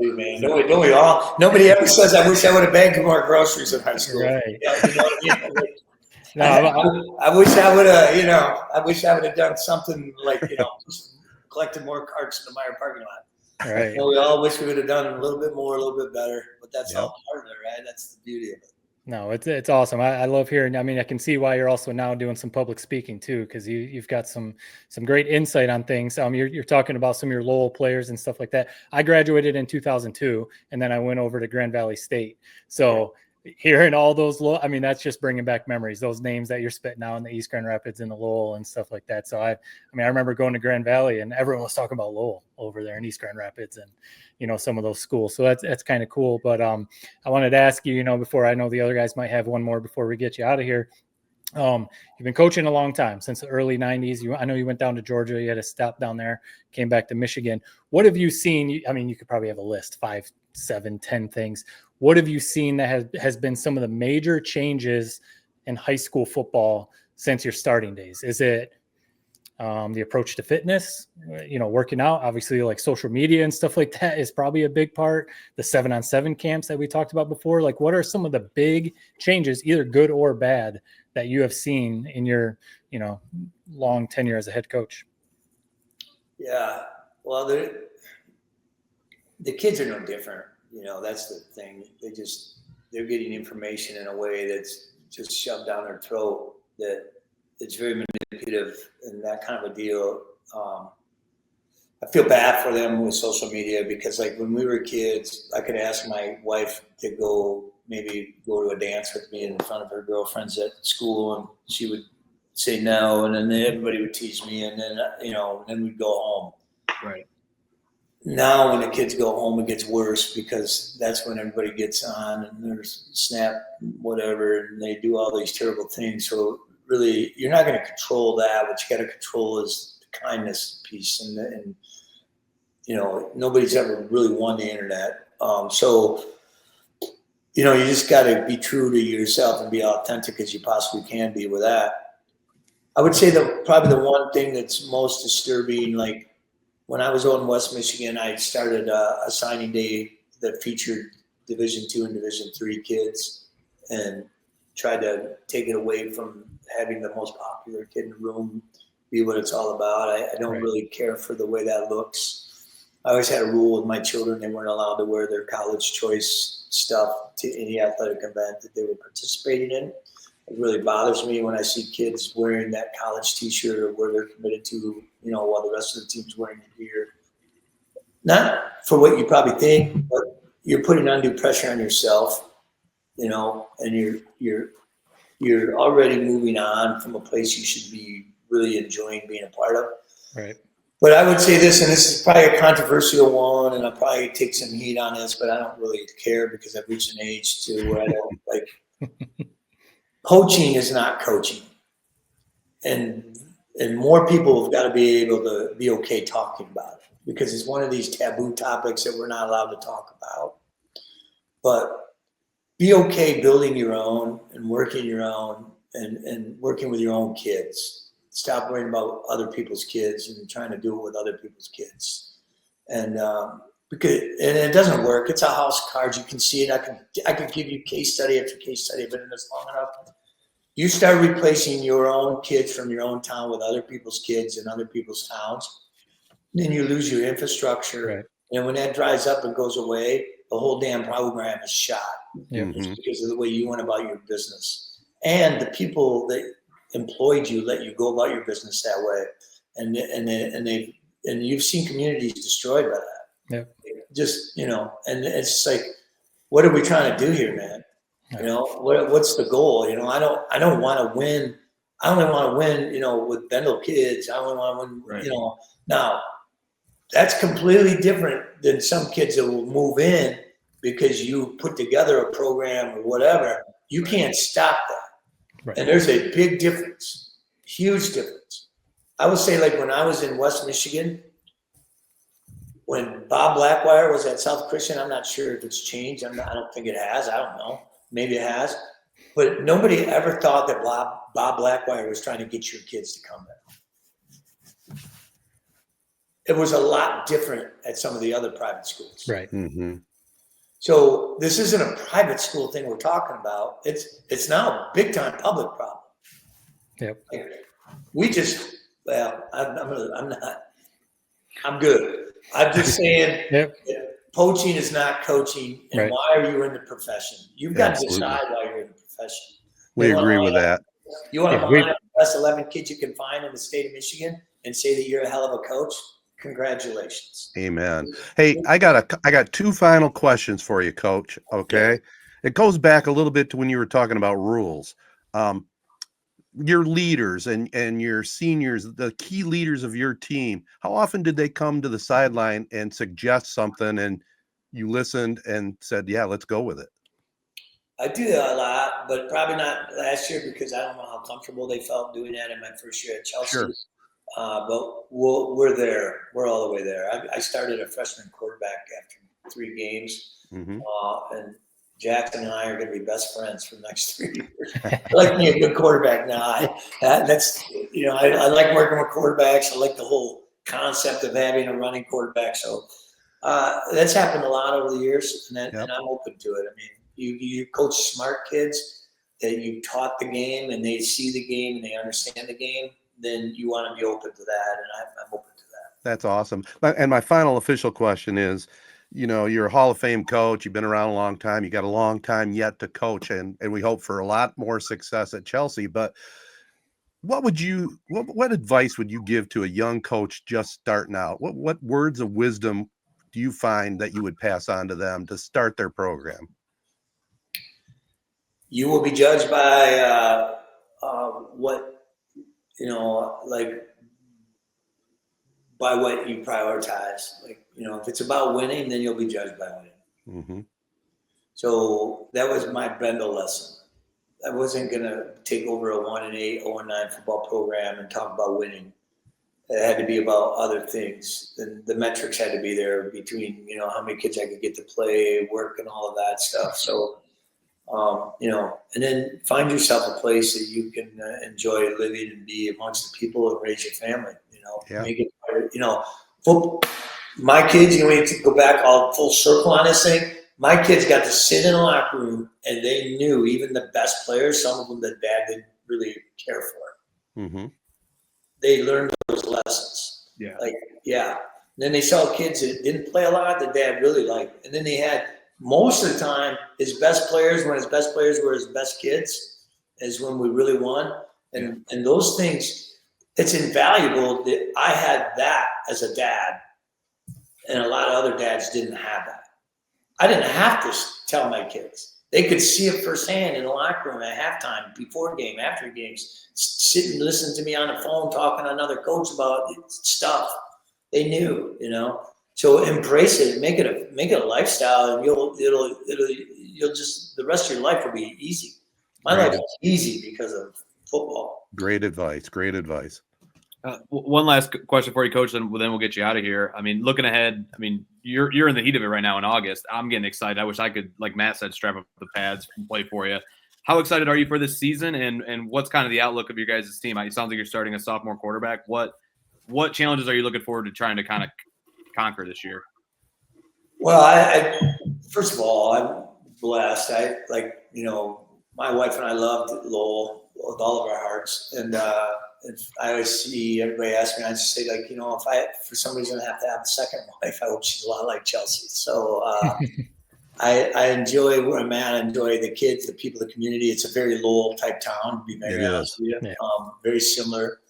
Man. Don't we all? Nobody ever says, I wish I would have bagged more groceries in high school. Right. I wish I would have, I wish I would have done something like, collected more carts in the Meyer parking lot. Right. We all wish we would have done a little bit more, a little bit better, but that's all part of it, right? That's the beauty of it. No, it's awesome. I love hearing. I mean, I can see why you're also now doing some public speaking too, because you've got some great insight on things. You're talking about some of your Lowell players and stuff like that. I graduated in 2002, and then I went over to Grand Valley State. So hearing all those, that's just bringing back memories. Those names that you're spitting out in the East Grand Rapids and the Lowell and stuff like that. So I remember going to Grand Valley and everyone was talking about Lowell over there in East Grand Rapids and some of those schools. So that's kind of cool. But I wanted to ask you, before, I know the other guys might have one more before we get you out of here. You've been coaching a long time, since the early 90s. I know you went down to Georgia. You had a stop down there, came back to Michigan. What have you seen? You could probably have a list, 5, 7, 10 things. What have you seen that has been some of the major changes in high school football since your starting days? Is it the approach to fitness, working out? Obviously, like social media and stuff like that is probably a big part. The 7-on-7 camps that we talked about before. Like, what are some of the big changes, either good or bad, that you have seen in your, long tenure as a head coach? Yeah, well, the kids are no different. That's the thing. They're getting information in a way that's just shoved down their throat, that it's very manipulative and that kind of a deal. I feel bad for them with social media, because like when we were kids, I could ask my wife to maybe go to a dance with me in front of her girlfriends at school, and she would say no, and then everybody would tease me, and then then we'd go home. Right. Now when the kids go home, it gets worse, because that's when everybody gets on and there's Snap, whatever, and they do all these terrible things. So really, you're not going to control that. What you got to control is the kindness piece, and nobody's ever really won the internet. So you just got to be true to yourself and be authentic as you possibly can be with that. I would say probably the one thing that's most disturbing, like when I was out in West Michigan, I started a signing day that featured Division II and Division III kids, and tried to take it away from having the most popular kid in the room be what it's all about. I don't really care for the way that looks. I always had a rule with my children: they weren't allowed to wear their college choice stuff to any athletic event that they were participating in. It really bothers me when I see kids wearing that college T-shirt or where they're committed to, while the rest of the team's wearing the gear. Not for what you probably think, but you're putting undue pressure on yourself, and you're already moving on from a place you should be really enjoying being a part of. Right. But I would say this, and this is probably a controversial one, and I'll probably take some heat on this, but I don't really care because I've reached an age to where I don't like. Coaching is not coaching, and more people have got to be able to be okay talking about it, because it's one of these taboo topics that we're not allowed to talk about. But be okay building your own and working your own and working with your own kids. Stop worrying about other people's kids and trying to do it with other people's kids. And because it doesn't work. It's a house of cards. You can see it. I could give you case study after case study. I've been in this long enough. You start replacing your own kids from your own town with other people's kids in other people's towns, then you lose your infrastructure. Right. And when that dries up and goes away, the whole damn program is shot. Mm-hmm. Because of the way you went about your business. And the people that employed you let you go about your business that way. And you've seen communities destroyed by that. Yeah. Just, and it's like, what are we trying to do here, man? What's the goal? I don't want to win. I only want to win, with Bendel kids. I only want to win, Now, that's completely different than some kids that will move in because you put together a program or whatever. You can't stop that. Right. And there's a big difference, huge difference. I would say, like when I was in West Michigan, when Bob Blackwire was at South Christian, I'm not sure if it's changed. I don't think it has. I don't know. Maybe it has. But nobody ever thought that Bob Blackwire was trying to get your kids to come there. It was a lot different at some of the other private schools. Right. Mm-hmm. So this isn't a private school thing we're talking about. It's now a big time public problem. Yep. I'm good. I'm just saying. Yep. Poaching is not coaching, and right. why are you in the profession? You've got to decide why you're in the profession. We agree with that. You want to line up the best 11 kids you can find in the state of Michigan and say that you're a hell of a coach? Congratulations. Amen. Hey, I got two final questions for you, Coach. Okay. Yeah. It goes back a little bit to when you were talking about rules. Your leaders and your seniors, the key leaders of your team, how often did they come to the sideline and suggest something and you listened and said, yeah, let's go with it? I do that a lot, but probably not last year because I don't know how comfortable they felt doing that in my first year at Chelsea. Sure. But we're there. We're all the way there. I started a freshman quarterback after 3 games. Mm-hmm. And Jackson and I are going to be best friends for the next 3 years. I like being a good quarterback now. I like working with quarterbacks. I like the whole concept of having a running quarterback. So that's happened a lot over the years, and I'm open to it. I mean, you coach smart kids that you taught the game and they see the game and they understand the game, then you want to be open to that, and I'm open to that. That's awesome. And my final official question is, you're a Hall of Fame coach. You've been around a long time. You got a long time yet to coach, and we hope for a lot more success at Chelsea. But what advice would you give to a young coach just starting out? What words of wisdom do you find that you would pass on to them to start their program? You will be judged by by what you prioritize. If it's about winning, then you'll be judged by winning. Mm-hmm. So that was my Bendel lesson. I wasn't going to take over a 1-8, 0-9 football program and talk about winning. It had to be about other things. The metrics had to be there between, how many kids I could get to play, work, and all of that stuff. So, and then find yourself a place that you can enjoy living and be amongst the people and raise your family. Yeah. Make it, my kids, we need to go back all full circle on this thing. My kids got to sit in a locker room, and they knew even the best players, some of them that dad didn't really care for. Mm-hmm. They learned those lessons. Yeah. And then they saw kids that didn't play a lot that dad really liked. And then they had, most of the time, his best players, when his best players were his best kids, is when we really won. And those things, it's invaluable that I had that as a dad, and a lot of other dads didn't have that. I didn't have to tell my kids. They could see it firsthand in the locker room at halftime, before game, after games, sit and listen to me on the phone talking to another coach about stuff. They knew, So embrace it, make it a lifestyle, and you'll just, the rest of your life will be easy. My life was easy because of football. Great advice. One last question for you, Coach, then we'll get you out of here. I mean, looking ahead, I mean, you're in the heat of it right now in August. I'm getting excited. I wish I could, like Matt said, strap up the pads and play for you. How excited are you for this season, and what's kind of the outlook of your guys' team? It sounds like you're starting a sophomore quarterback. What challenges are you looking forward to trying to kind of conquer this year? Well, I first of all, I'm blessed. My wife and I loved Lowell with all of our hearts, and I always see everybody ask me, I just say, if I, for some reason, have to have a second wife, I hope she's a lot like Chelsea. So I enjoy where I'm at. I enjoy the kids, the people, the community. It's a very Lowell type town, to be very honest with you. Yeah. Very similar.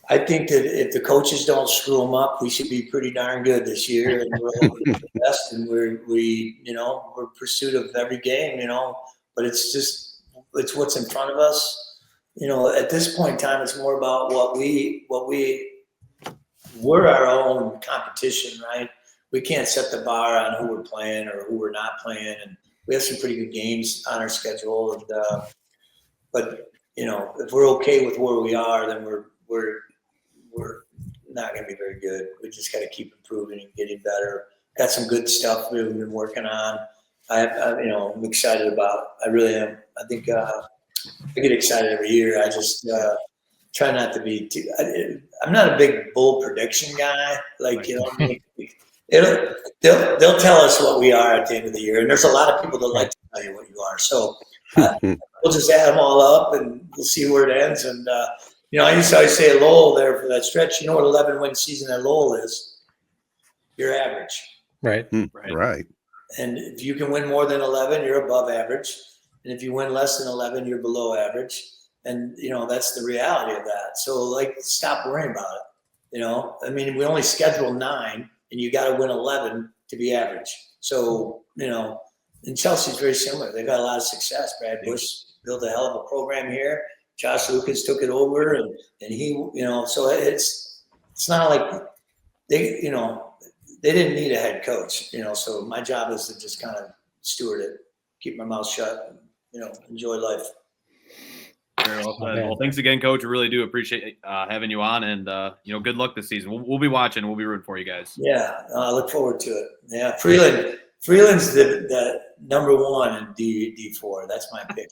I think that if the coaches don't screw them up, we should be pretty darn good this year, and we're hoping for the best. And we're pursuit of every game, But it's what's in front of us. At this point in time, it's more about we're our own competition, right? We can't set the bar on who we're playing or who we're not playing, and we have some pretty good games on our schedule. And but if we're okay with where we are, then we're not going to be very good. We just got to keep improving and getting better. Got some good stuff we've been working on. I'm excited about. I really am. I think I get excited every year. I just try not to be too. I'm not a big bold prediction guy. They'll tell us what we are at the end of the year, and there's a lot of people that like to tell you what you are. So we'll just add them all up, and we'll see where it ends. And I used to always say at Lowell there for that stretch. You know what 11-win season at Lowell is? You're average. Right. Right. And if you can win more than 11, you're above average. And if you win less than 11, you're below average. And, that's the reality of that. So, stop worrying about it. We only schedule 9, and you got to win 11 to be average. So, and Chelsea's very similar. They've had a lot of success. Brad Bush built a hell of a program here. Josh Lucas took it over, and he, so it's not like they didn't need a head coach, so my job is to just kind of steward it, keep my mouth shut, and, enjoy life. Very well said. Well, thanks again, Coach. We really do appreciate having you on, and good luck this season. We'll be watching. We'll be rooting for you guys. Yeah, I look forward to it. Yeah, Freeland's the number 1 in D4. That's my pick.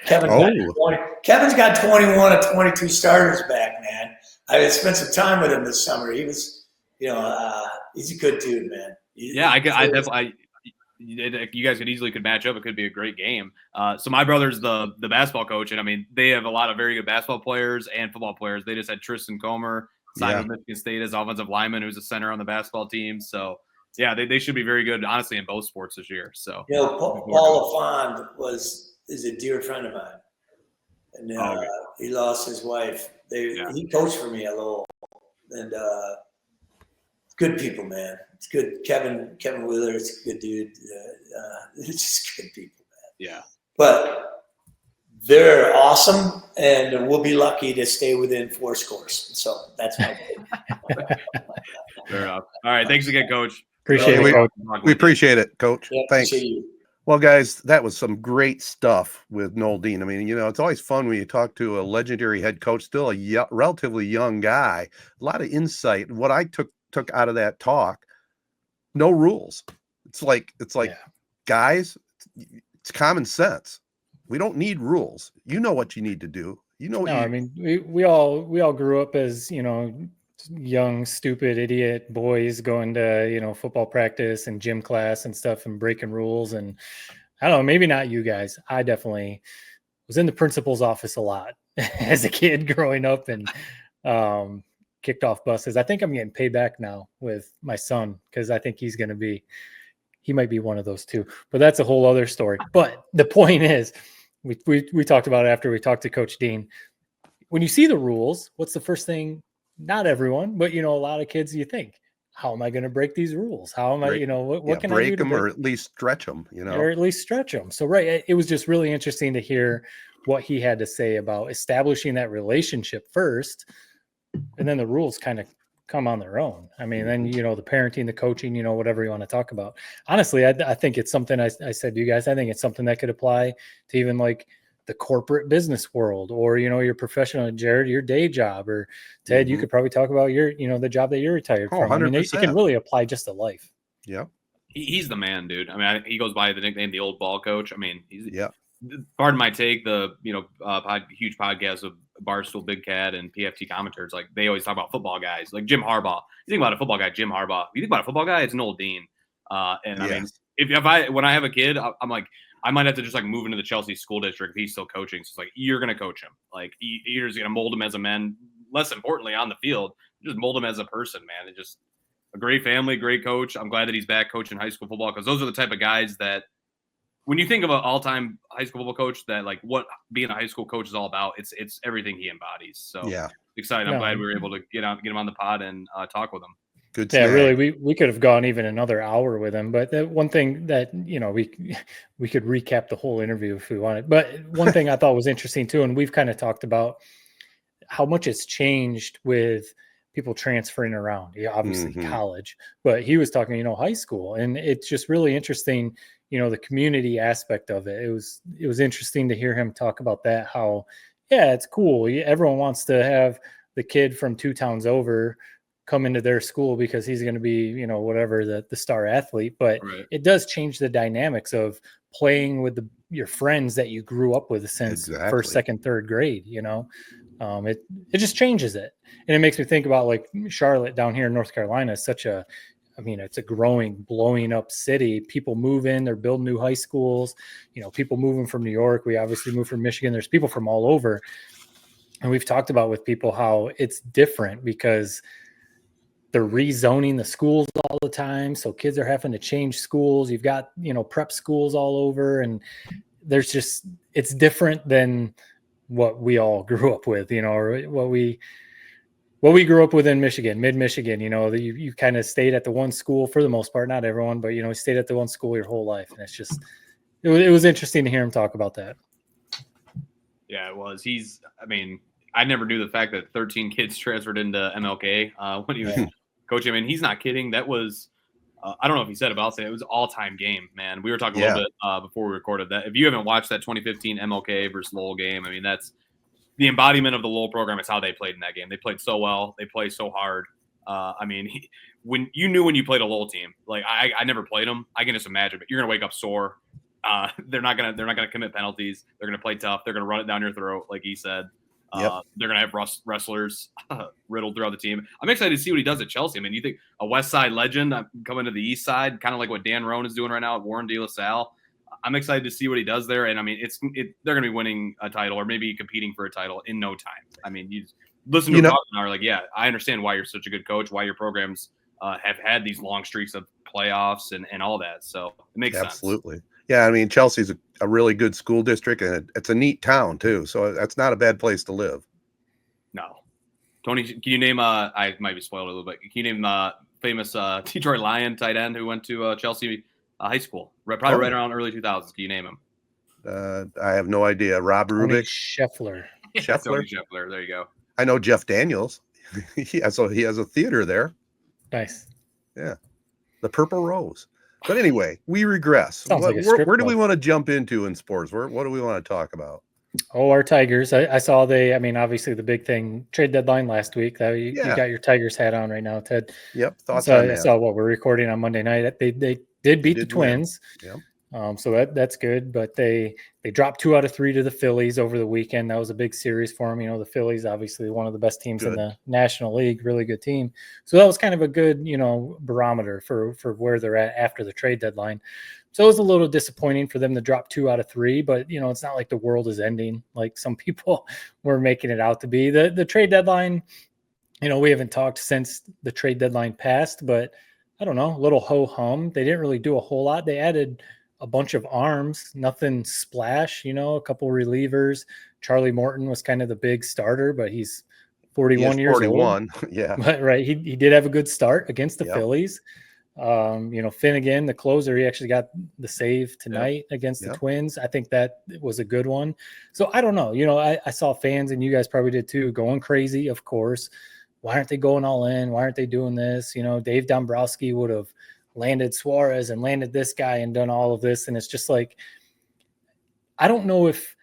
Kevin's got 21 of 22 starters back, man. I spent some time with him this summer. He was, he's a good dude, man. I definitely. You guys could match up. It could be a great game. So my brother's the basketball coach, and they have a lot of very good basketball players and football players. They just had Tristan Comer signed with Michigan State as offensive lineman, who's a center on the basketball team. So they should be very good, honestly, in both sports this year. So Paul LaFond is a dear friend of mine, and he lost his wife. He coached for me a little, and good people, man. It's good. Kevin Wheeler is a good dude. It's just good people, man. Yeah. But they're awesome, and we'll be lucky to stay within 4 scores. So that's my pick. Fair enough. All right. Thanks again, Coach. Appreciate it, Coach. We appreciate it, Coach. Yeah, thanks. appreciate you. Well, guys, that was some great stuff with Noel Dean. It's always fun when you talk to a legendary head coach, still a relatively young guy. A lot of insight. What I took out of that talk, no rules. It's like guys, it's common sense. We don't need rules. You know what you need to do. We all grew up as young, stupid, idiot boys going to, football practice and gym class and stuff and breaking rules. And I don't know, maybe not you guys. I definitely was in the principal's office a lot as a kid growing up and kicked off buses. I think I'm getting paid back now with my son because I think he might be one of those too. But that's a whole other story. But the point is, we talked about it after we talked to Coach Dean. When you see the rules, what's the first thing? Not everyone, but a lot of kids, you think, how am I going to break these rules? How am I, what can I do? Break them or at least stretch them, or at least stretch them. So, right. It was just really interesting to hear what he had to say about establishing that relationship first. And then the rules kind of come on their own. I mean, then, the parenting, the coaching, whatever you want to talk about. Honestly, I think it's something I said to you guys, I think it's something that could apply to even like the corporate business world or, your professional, Jared, your day job, or Ted, you could probably talk about your, the job that you're retired from. 100%. I mean, it can really apply just to life. Yeah. He's the man, dude. I mean, he goes by the nickname, the old ball coach. I mean, pardon my take, the, huge podcast of Barstool Big Cat and PFT commenters, like they always talk about football guys, like Jim Harbaugh. You think about a football guy, Jim Harbaugh. You think about a football guy, it's Noel Dean. I mean, when I have a kid, I'm like, I might have to just like move into the Chelsea school district if he's still coaching. So it's like, you're going to coach him. Like you're just going to mold him as a man. Less importantly, on the field, just mold him as a person, man. It's just a great family, great coach. I'm glad that he's back coaching high school football because those are the type of guys that when you think of an all-time high school football coach, that like what being a high school coach is all about, it's everything he embodies. So excited. I'm glad we were able to get him on the pod and talk with him. Good. Yeah, really, we could have gone even another hour with him. But the one thing that, we could recap the whole interview if we wanted. But one thing I thought was interesting too, and we've kind of talked about how much it's changed with people transferring around. Yeah, obviously college, but he was talking, high school, and it's just really interesting. The community aspect of it. It was interesting to hear him talk about that. How, it's cool. Everyone wants to have the kid from 2 towns over come into their school because he's going to be, whatever the star athlete, but it does change the dynamics of playing with your friends that you grew up with since first, second, third grade. It just changes it. And it makes me think about like Charlotte down here in North Carolina is it's a growing, blowing up city. People move in, they're building new high schools, people moving from New York. We obviously moved from Michigan. There's people from all over. And we've talked about with people how it's different because they're rezoning the schools all the time. So kids are having to change schools. You've got, prep schools all over. And it's different than what we all grew up with, or what we grew up with in Michigan, mid-Michigan. You kind of stayed at the one school for the most part, not everyone, but, stayed at the one school your whole life. And it's just, it was interesting to hear him talk about that. Yeah, it was. I never knew the fact that 13 kids transferred into MLK when he was coaching. I mean, he's not kidding. That was, I don't know if he said it, but I'll say it was an all-time game, man. We were talking a little bit before we recorded that. If you haven't watched that 2015 MLK versus Lowell game, I mean, that's the embodiment of the Lowell program. Is how they played in that game. They played so well. They play so hard. When you played a Lowell team, like I never played them. I can just imagine, but you're gonna wake up sore. They're not gonna commit penalties. They're gonna play tough. They're gonna run it down your throat, like he said. They're going to have wrestlers riddled throughout the team. I'm excited to see what he does at Chelsea. I mean, you think a West Side legend coming to the East Side, kind of like what Dan Roan is doing right now at Warren De La Salle. I'm excited to see what he does there. And I mean, they're going to be winning a title or maybe competing for a title in no time. I mean, you listen to him talk and are like, yeah, I understand why you're such a good coach, why your programs have had these long streaks of playoffs and all that. So it makes sense. Absolutely. Yeah, I mean, Chelsea's a really good school district, and it's a neat town, too. So that's not a bad place to live. No. Tony, can you name I might be spoiled a little bit. Can you name famous Detroit Lion tight end who went to Chelsea high school? Probably right around early 2000s. Can you name him? I have no idea. Rob Rubik? Scheffler. Tony Scheffler. There you go. I know Jeff Daniels. He has a theater there. Nice. Yeah. The Purple Rose. But anyway, we regress. Where do we want to jump into in sports? What do we want to talk about? Oh, our Tigers. I saw obviously the big thing, trade deadline last week. You got your Tigers hat on right now, Ted. Yep. I saw what we're recording on Monday night. They did beat the Twins. Yep. So that's good. But they dropped 2 out of 3 to the Phillies over the weekend. That was a big series for them. The Phillies, obviously one of the best teams in the National League, really good team. So that was kind of a good, barometer for where they're at after the trade deadline. So it was a little disappointing for them to drop 2 out of 3, but it's not like the world is ending like some people were making it out to be. The trade deadline, we haven't talked since the trade deadline passed, but I don't know, a little ho-hum. They didn't really do a whole lot. They added a bunch of arms, nothing splash, a couple relievers. Charlie Morton was kind of the big starter, but he's 41 years 41. Old. Yeah. But right. He did have a good start against the Phillies. Finnegan, the closer, he actually got the save tonight against the Twins. I think that was a good one. So I don't know. I saw fans, and you guys probably did too, going crazy, of course. Why aren't they going all in? Why aren't they doing this? Dave Dombrowski would have landed Suarez and landed this guy and done all of this. And it's just like, I don't know if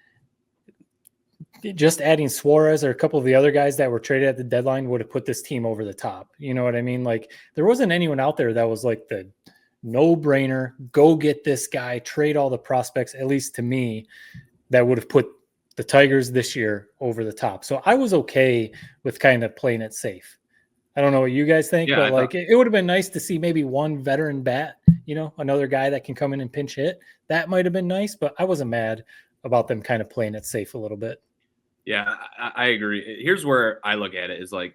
just adding Suarez or a couple of the other guys that were traded at the deadline would have put this team over the top. You know what I mean? Like, there wasn't anyone out there that was like the no-brainer, go get this guy, trade all the prospects, at least to me, that would have put the Tigers this year over the top. So I was okay with kind of playing it safe. I don't know what you guys think, but it would have been nice to see maybe one veteran bat, another guy that can come in and pinch hit. That might have been nice, but I wasn't mad about them kind of playing it safe a little bit. Yeah, I agree. Here's where I look at it is like,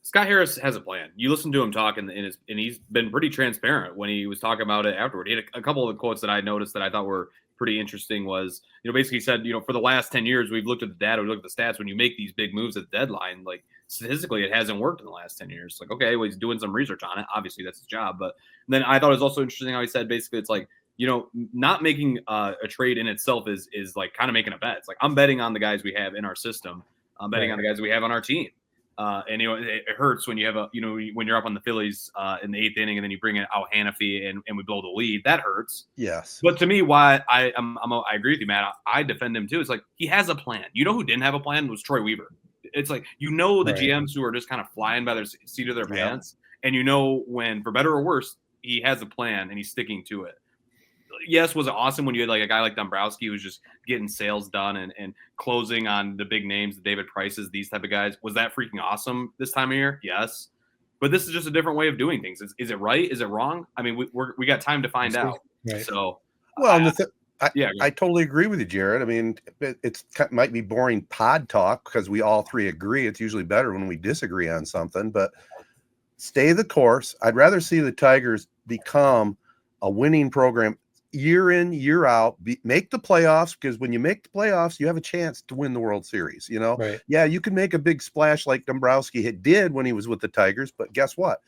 Scott Harris has a plan. You listen to him talk, and he's been pretty transparent when he was talking about it afterward. He had a couple of the quotes that I noticed that I thought were pretty interesting was, basically said, for the last 10 years, we've looked at the data, we looked at the stats. When you make these big moves at the deadline, like statistically, it hasn't worked in the last 10 years. Like, okay, well, he's doing some research on it. Obviously, that's his job. But then I thought it was also interesting how he said, basically, it's like, not making a trade in itself is like kind of making a bet. It's like, I'm betting on the guys we have in our system. I'm betting on the guys we have on our team. And it hurts when you have when you're up on the Phillies in the 8th inning, and then you bring in out Hannafy and we blow the lead. That hurts. Yes. But to me, why I agree with you, Matt. I defend him too. It's like, he has a plan. Who didn't have a plan was Troy Weaver. It's like, the GMs who are just kind of flying by their seat of their pants, and when, for better or worse, he has a plan and he's sticking to it. Yes, was it awesome when you had like a guy like Dombrowski who's just getting sales done and closing on the big names, the David Prices, these type of guys? Was that freaking awesome this time of year? Yes. But this is just a different way of doing things. Is it right? Is it wrong? I mean, we got time to find out. Right. So, well, I totally agree with you, Jared. I mean, it might be boring pod talk because we all three agree. It's usually better when we disagree on something, but stay the course. I'd rather see the Tigers become a winning program year in, year out, make the playoffs, because when you make the playoffs, you have a chance to win the World Series. Right. Yeah, you can make a big splash like Dombrowski did when he was with the Tigers, but guess what?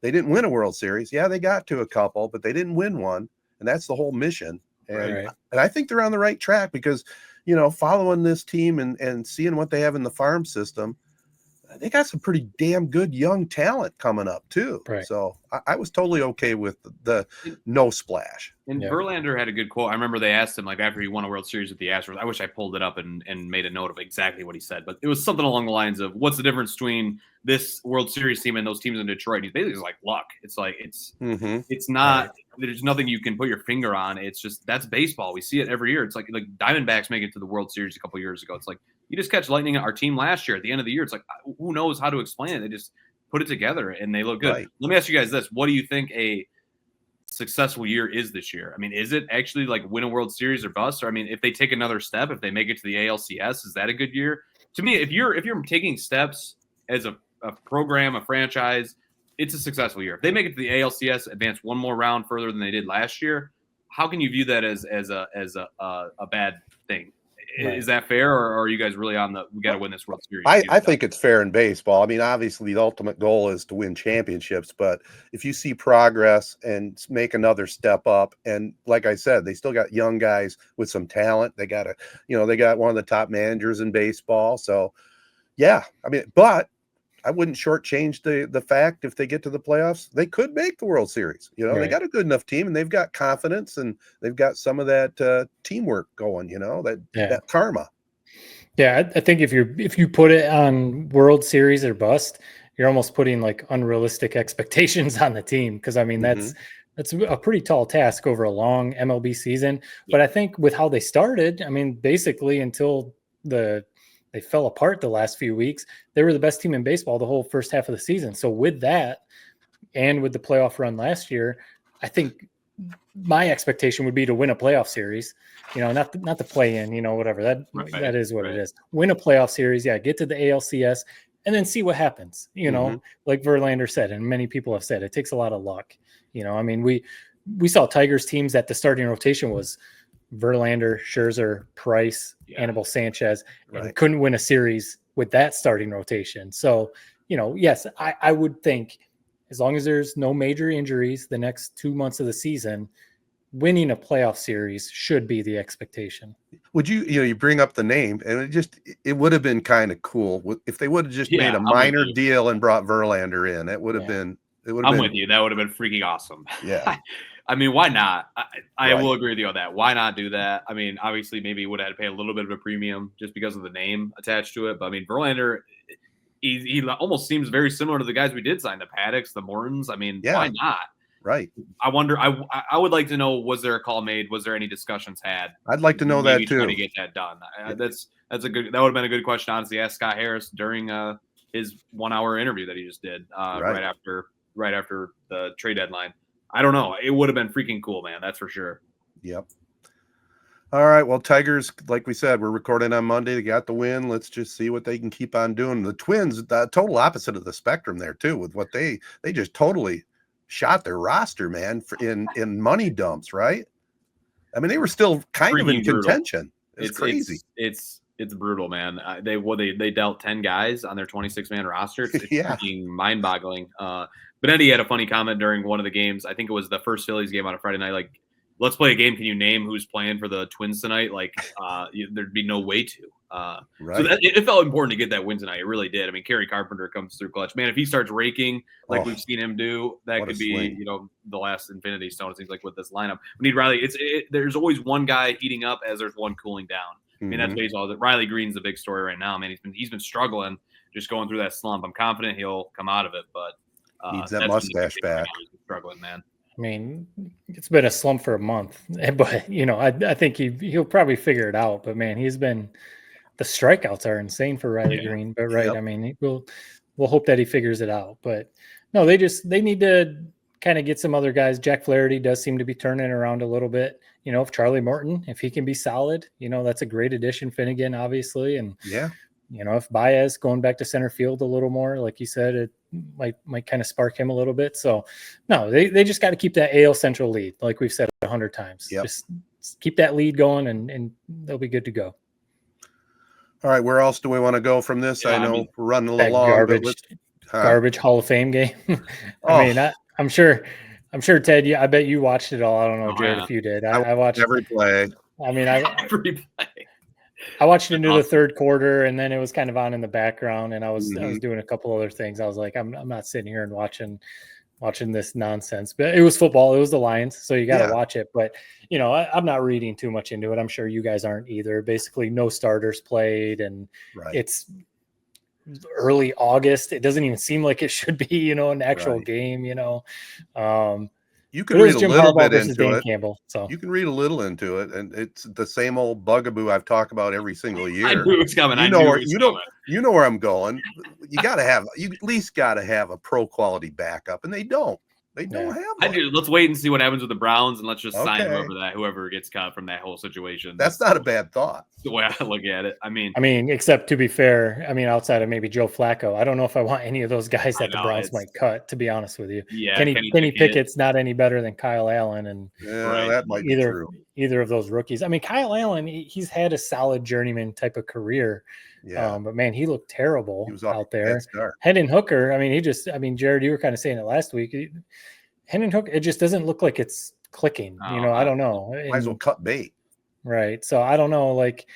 They didn't win a World Series. Yeah, they got to a couple, but they didn't win one, and that's the whole mission. And I think they're on the right track because, following this team and seeing what they have in the farm system, they got some pretty damn good young talent coming up too. Right. So I was totally okay with the no splash. And Verlander had a good quote. I remember they asked him, like, after he won a World Series with the Astros. I wish I pulled it up and made a note of exactly what he said, but it was something along the lines of, what's the difference between this World Series team and those teams in Detroit? He's basically like luck. It's like, it's not, there's nothing you can put your finger on. It's just, that's baseball. We see it every year. It's like Diamondbacks make it to the World Series a couple years ago. It's like, you just catch lightning at our team last year at the end of the year. It's like, who knows how to explain it? They just put it together and they look good. Right. Let me ask you guys this. What do you think a successful year is this year? I mean, is it actually like win a World Series or bust? Or I mean, if they take another step, if they make it to the ALCS, is that a good year? To me, if you're taking steps as a program, a franchise, it's a successful year. If they make it to the ALCS, advance one more round further than they did last year, how can you view that as a bad thing? Right. Is that fair, or are you guys really on we got to win this World Series? I think it's fair in baseball. I mean, obviously, the ultimate goal is to win championships, but if you see progress and make another step up, and like I said, they still got young guys with some talent. They got they got one of the top managers in baseball. So, yeah, I mean, but I wouldn't shortchange the fact if they get to the playoffs, they could make the World Series. They got a good enough team, and they've got confidence, and they've got some of that teamwork going. That karma. Yeah, I think if you put it on World Series or bust, you're almost putting like unrealistic expectations on the team, because I mean That's a pretty tall task over a long MLB season. But I think with how they started, I mean, basically until they fell apart the last few weeks, they were the best team in baseball the whole first half of the season. So with that, and with the playoff run last year, I think my expectation would be to win a playoff series, not the play in, whatever that is what it is. Win a playoff series. Yeah. Get to the ALCS and then see what happens, like Verlander said, and many people have said, it takes a lot of luck. I mean, we saw Tigers teams that the starting rotation was Verlander, Scherzer, Price, Anibal Sanchez, and couldn't win a series with that starting rotation. So, yes, I would think as long as there's no major injuries the next 2 months of the season, winning a playoff series should be the expectation. Would you bring up the name, and it would have been kind of cool if they would have just made a minor deal and brought Verlander in. It would have been. I'm with you. That would have been freaking awesome. Yeah. I mean, why not? I will agree with you on that. Why not do that? I mean, obviously, maybe you would have had to pay a little bit of a premium just because of the name attached to it. But I mean, Verlander, he almost seems very similar to the guys we did sign, the Paddocks, the Mortons. I mean, why not? Right. I wonder. I would like to know: was there a call made? Was there any discussions had? I'd like to know that too. Trying to get that done. That's a good. That would have been a good question, honestly. Ask Scott Harris during his 1 hour interview that he just did right after the trade deadline. I don't know. It would have been freaking cool, man. That's for sure. Yep. All right. Well, Tigers, like we said, we're recording on Monday. They got the win. Let's just see what they can keep on doing. The Twins, the total opposite of the spectrum there too, with what they just totally shot their roster, man, in money dumps, right? I mean, they were still kind of in contention. It's crazy. It's brutal, man. They dealt 10 guys on their 26-man roster. It's freaking mind-boggling. Benetti had a funny comment during one of the games. I think it was the first Phillies game on a Friday night. Like, let's play a game. Can you name who's playing for the Twins tonight? Like, there'd be no way to. So it felt important to get that win tonight. It really did. I mean, Kerry Carpenter comes through clutch. Man, if he starts raking like we've seen him do, that could be, the last infinity stone, it seems like, with this lineup. We need Riley. There's always one guy heating up as there's one cooling down. I mean, that's baseball. Riley Green's the big story right now. Man, he's been struggling, just going through that slump. I'm confident he'll come out of it, but needs that mustache back. He's struggling, man. I mean, it's been a slump for a month, but I think he'll probably figure it out. But man, the strikeouts are insane for Riley Green. But I mean, we'll hope that he figures it out. But no, they need to kind of get some other guys. Jack Flaherty does seem to be turning around a little bit. If Charlie Morton, if he can be solid, that's a great addition. Finnegan, obviously, and if Baez going back to center field a little more, like you said, it might kind of spark him a little bit. So no, they just got to keep that AL Central lead, like we've said 100 times. Just keep that lead going, and they'll be good to go. All right, where else do we want to go from this? I know we're running a little long. Garbage Hall of Fame game. I'm sure, Ted. I bet you watched it all. I don't know, Jared, if you did. I watched every play. I mean, every play. I watched it into the third quarter, and then it was kind of on in the background, and I was doing a couple other things. I was like, I'm not sitting here and watching this nonsense. But it was football. It was the Lions, so you got to watch it. But I'm not reading too much into it. I'm sure you guys aren't either. Basically, no starters played, and it's early August. It doesn't even seem like it should be, an actual game. You can read a little bit into it. Campbell, so you can read a little into it, and it's the same old bugaboo I've talked about every single year. I knew it's coming. You know where I'm going. You at least got to have a pro quality backup, and they don't. They don't have one. Let's wait and see what happens with the Browns, and let's just sign whoever gets cut from that whole situation. That's not a bad thought. The way I look at it. I mean, except to be fair, outside of maybe Joe Flacco, I don't know if I want any of those guys that the Browns might cut, to be honest with you. Yeah, Kenny Pickett's not any better than Kyle Allen, and that might be true. Either of those rookies. I mean, Kyle Allen, he's had a solid journeyman type of career. Yeah. But man, he looked terrible out there. Hendon Hooker, Jared, you were kind of saying it last week. Hendon Hooker, it just doesn't look like it's clicking. I don't know. Might as well cut bait. Right. So I don't know. Like,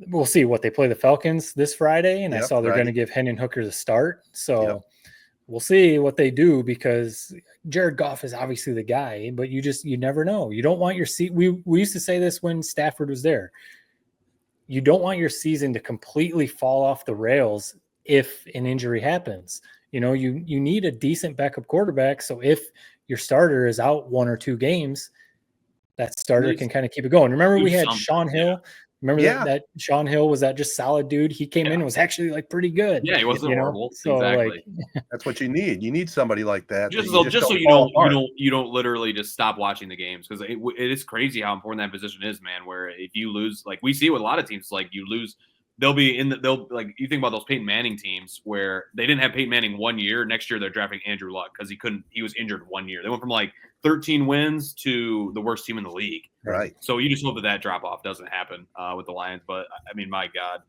we'll see what they play the Falcons this Friday, and I saw they're going to give Hendon Hooker the start. So we'll see what they do, because Jared Goff is obviously the guy, but you never know. You don't want your seat. We used to say this when Stafford was there. You don't want your season to completely fall off the rails if an injury happens. You need a decent backup quarterback. So if your starter is out 1 or 2 games, that starter can kind of keep it going. Remember we had Sean Hill. Remember that Sean Hill was that just solid dude. He came in and was actually like pretty good. Yeah, he wasn't horrible. So exactly. Like, that's what you need. You need somebody like that. Just so you don't literally just stop watching the games, because it is crazy how important that position is, man. Where if you lose, like we see with a lot of teams, like you lose, they'll like you think about those Peyton Manning teams where they didn't have Peyton Manning 1 year. Next year they're drafting Andrew Luck because he was injured 1 year. They went from like 13 wins to the worst team in the league. Right. So you just hope that drop off doesn't happen with the Lions. But I mean, my God,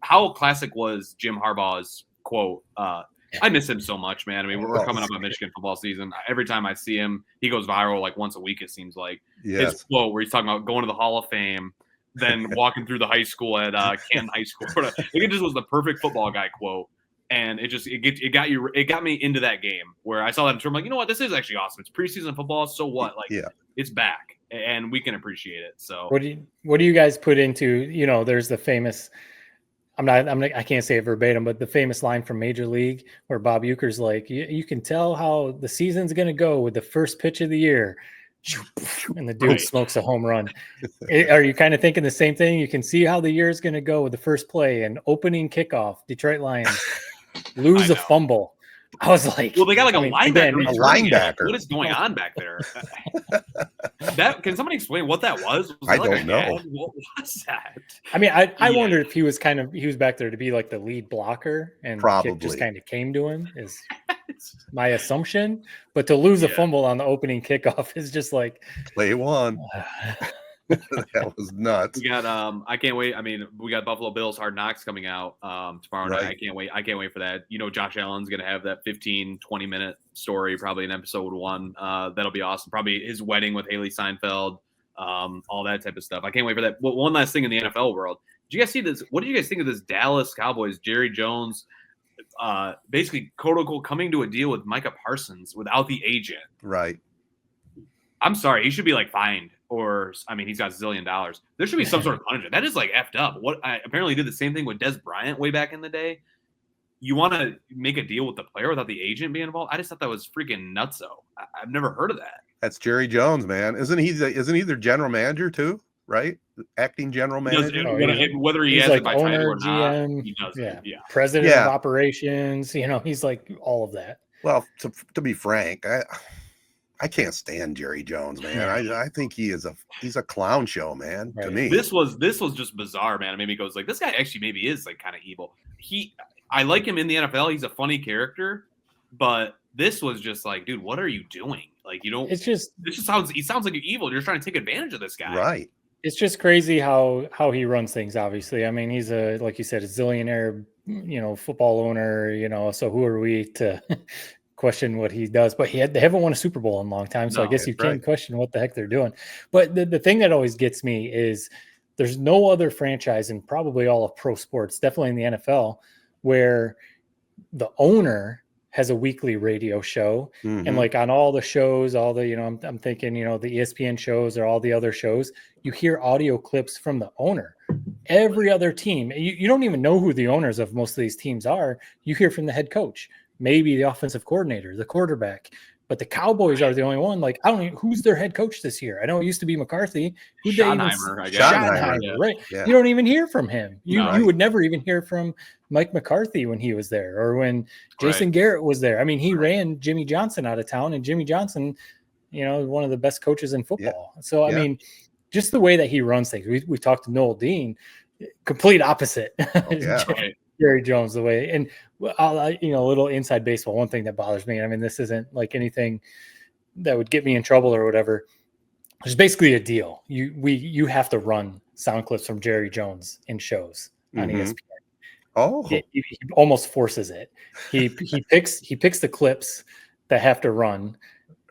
how classic was Jim Harbaugh's quote? I miss him so much, man. I mean, we're coming up on Michigan football season. Every time I see him, he goes viral like once a week, it seems like. Yes. His quote where he's talking about going to the Hall of Fame, then walking through the high school at Canton High School. It just was the perfect football guy quote. And it got me into that game where I saw that and I'm like, you know what, this is actually awesome. It's preseason football, so what? Like, it's back and we can appreciate it. So what do you guys put into, there's the famous, I can't say it verbatim, but the famous line from Major League where Bob Uecker's like, you can tell how the season's going to go with the first pitch of the year. And the dude smokes a home run. Are you kind of thinking the same thing? You can see how the year is going to go with the first play and opening kickoff. Detroit Lions lose a fumble. I was like, well, they got like a linebacker. What is going on back there? Can somebody explain what that was? I don't know. What was that? I mean, I wondered if he was back there to be like the lead blocker, and probably the kick just kind of came to him. Is my assumption, but to lose a fumble on the opening kickoff is just like play one. That was nuts. We got I can't wait. I mean, we got Buffalo Bills Hard Knocks coming out tomorrow night. I can't wait for that. Josh Allen's gonna have that 15-20 minute story probably in episode 1. That'll be awesome. Probably his wedding with Haley Seinfeld, all that type of stuff. I can't wait for that. One last thing in the NFL world. Did you guys see this? What do you guys think of this Dallas Cowboys Jerry Jones basically quote unquote coming to a deal with Micah Parsons without the agent? Right. I'm sorry, he should be like fined, or I mean, he's got $1 zillion. There should be some sort of punishment. That is like effed up. What I apparently did the same thing with Des Bryant way back in the day. You want to make a deal with the player without the agent being involved? I just thought that was freaking nutso. I've never heard of that. That's Jerry Jones, man. Isn't he their general manager too? Right? Acting general manager. Whether he has like it by owner, title or GM, not, he does it. Yeah. President of operations. He's like all of that. Well, to be frank, I can't stand Jerry Jones, man. I think he's a clown show, man. Right. To me, this was just bizarre, man. It made me go like, this guy actually maybe is like kind of evil. I like him in the NFL. He's a funny character, but this was just like, dude, what are you doing? Like, you don't. It just sounds like you're evil. You're trying to take advantage of this guy, right? It's just crazy how he runs things. Obviously, I mean, he's like you said, a zillionaire, football owner. So who are we to question what he does? But they haven't won a Super Bowl in a long time, so I guess you can't question what the heck they're doing. But the thing that always gets me is there's no other franchise in probably all of pro sports, definitely in the NFL, where the owner has a weekly radio show, and like on all the shows, all the I'm thinking the ESPN shows or all the other shows, you hear audio clips from the owner. Every other team, you don't even know who the owners of most of these teams are. You hear from the head coach, maybe the offensive coordinator, the quarterback. But the Cowboys are the only one. Like, I don't know who's their head coach this year. I know it used to be McCarthy. Schottenheimer, right? Yeah. You don't even hear from him. You would never even hear from Mike McCarthy when he was there, or when Jason Garrett was there. I mean, he ran Jimmy Johnson out of town, and Jimmy Johnson, one of the best coaches in football. Yeah. So I mean, just the way that he runs things. We talked to Noel Dean, complete opposite. Jerry Jones the way. And a little inside baseball, one thing that bothers me, I mean, this isn't like anything that would get me in trouble or whatever. There's basically a deal. You have to run sound clips from Jerry Jones in shows on ESPN. Oh, he almost forces it. He picks the clips that have to run.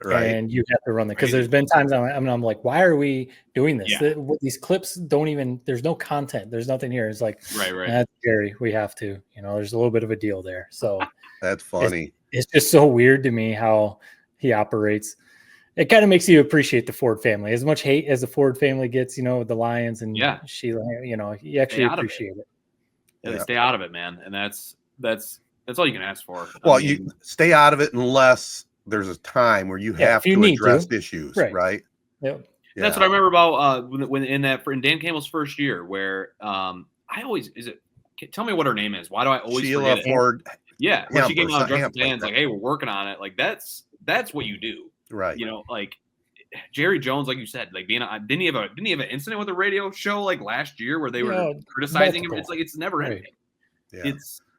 Right. And you have to run them, because there's been times I'm like, why are we doing this? Yeah. These clips don't even, there's no content. There's nothing here. It's like, right. That's Jerry. We have to, there's a little bit of a deal there. So that's funny. It's just so weird to me how he operates. It kind of makes you appreciate the Ford family. As much hate as the Ford family gets, with the Lions and Sheila, you actually appreciate it. Yeah, they stay out of it, man. And that's all you can ask for. Well, you stay out of it unless there's a time where you have to address issues, right? Yep. Yeah. That's what I remember about when in Dan Campbell's first year, where tell me what her name is. Why do I always forget it? Ford. Yeah, when she came out and addressed the fans, like, hey, we're working on it. Like that's what you do, right? You know, like Jerry Jones, like you said, like didn't he have an incident with a radio show like last year where they were criticizing him? It's like it's never ending. Yeah.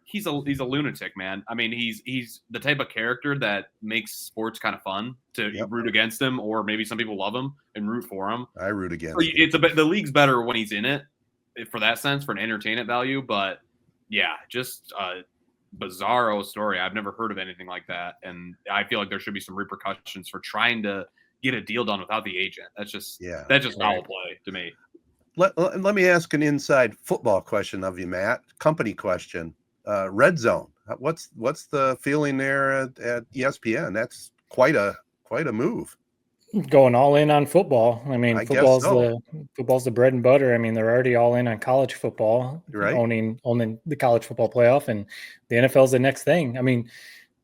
He's a lunatic, man. I mean, he's the type of character that makes sports kind of fun to root against him, or maybe some people love him and root for him. I root against him. The league's better when he's in it, for that sense, for an entertainment value. But yeah, just a bizarro story. I've never heard of anything like that, and I feel like there should be some repercussions for trying to get a deal done without the agent. That's just foul play to me. Let me ask an inside football question of you, Matt. Company question. Red Zone. What's the feeling there at ESPN? That's quite a move. Going all in on football. I mean, football's the bread and butter. I mean, they're already all in on college football, right? Owning the college football playoff, and the NFL's the next thing. I mean,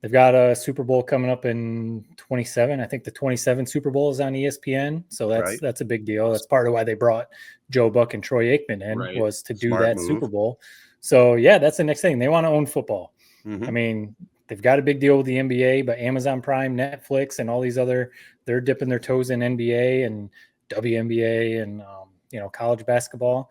they've got a Super Bowl coming up in 27. I think the 27 Super Bowl is on ESPN, so that's a big deal. That's part of why they brought Joe Buck and Troy Aikman in, was to do that move. Super Bowl. So yeah, that's the next thing. They want to own football. Mm-hmm. I mean, they've got a big deal with the NBA, but Amazon Prime, Netflix, and all these they're dipping their toes in NBA and WNBA and college basketball.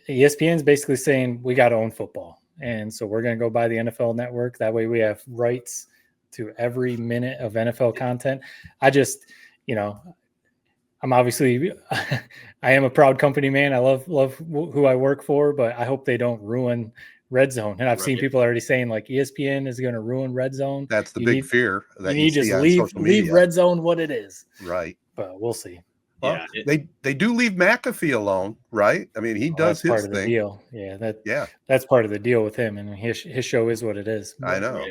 ESPN is basically saying we got to own football, and so we're going to go buy the NFL Network. That way, we have rights to every minute of NFL content. I just, I'm obviously, I am a proud company man. I love who I work for, but I hope they don't ruin Red Zone. And I've seen people already saying like ESPN is going to ruin Red Zone. That's the big fear that you just leave Red Zone what it is. Right. But we'll see. Well, they do leave McAfee alone, right? I mean, he does his part of thing. The deal. Yeah, that's part of the deal with him, and his show is what it is. I know.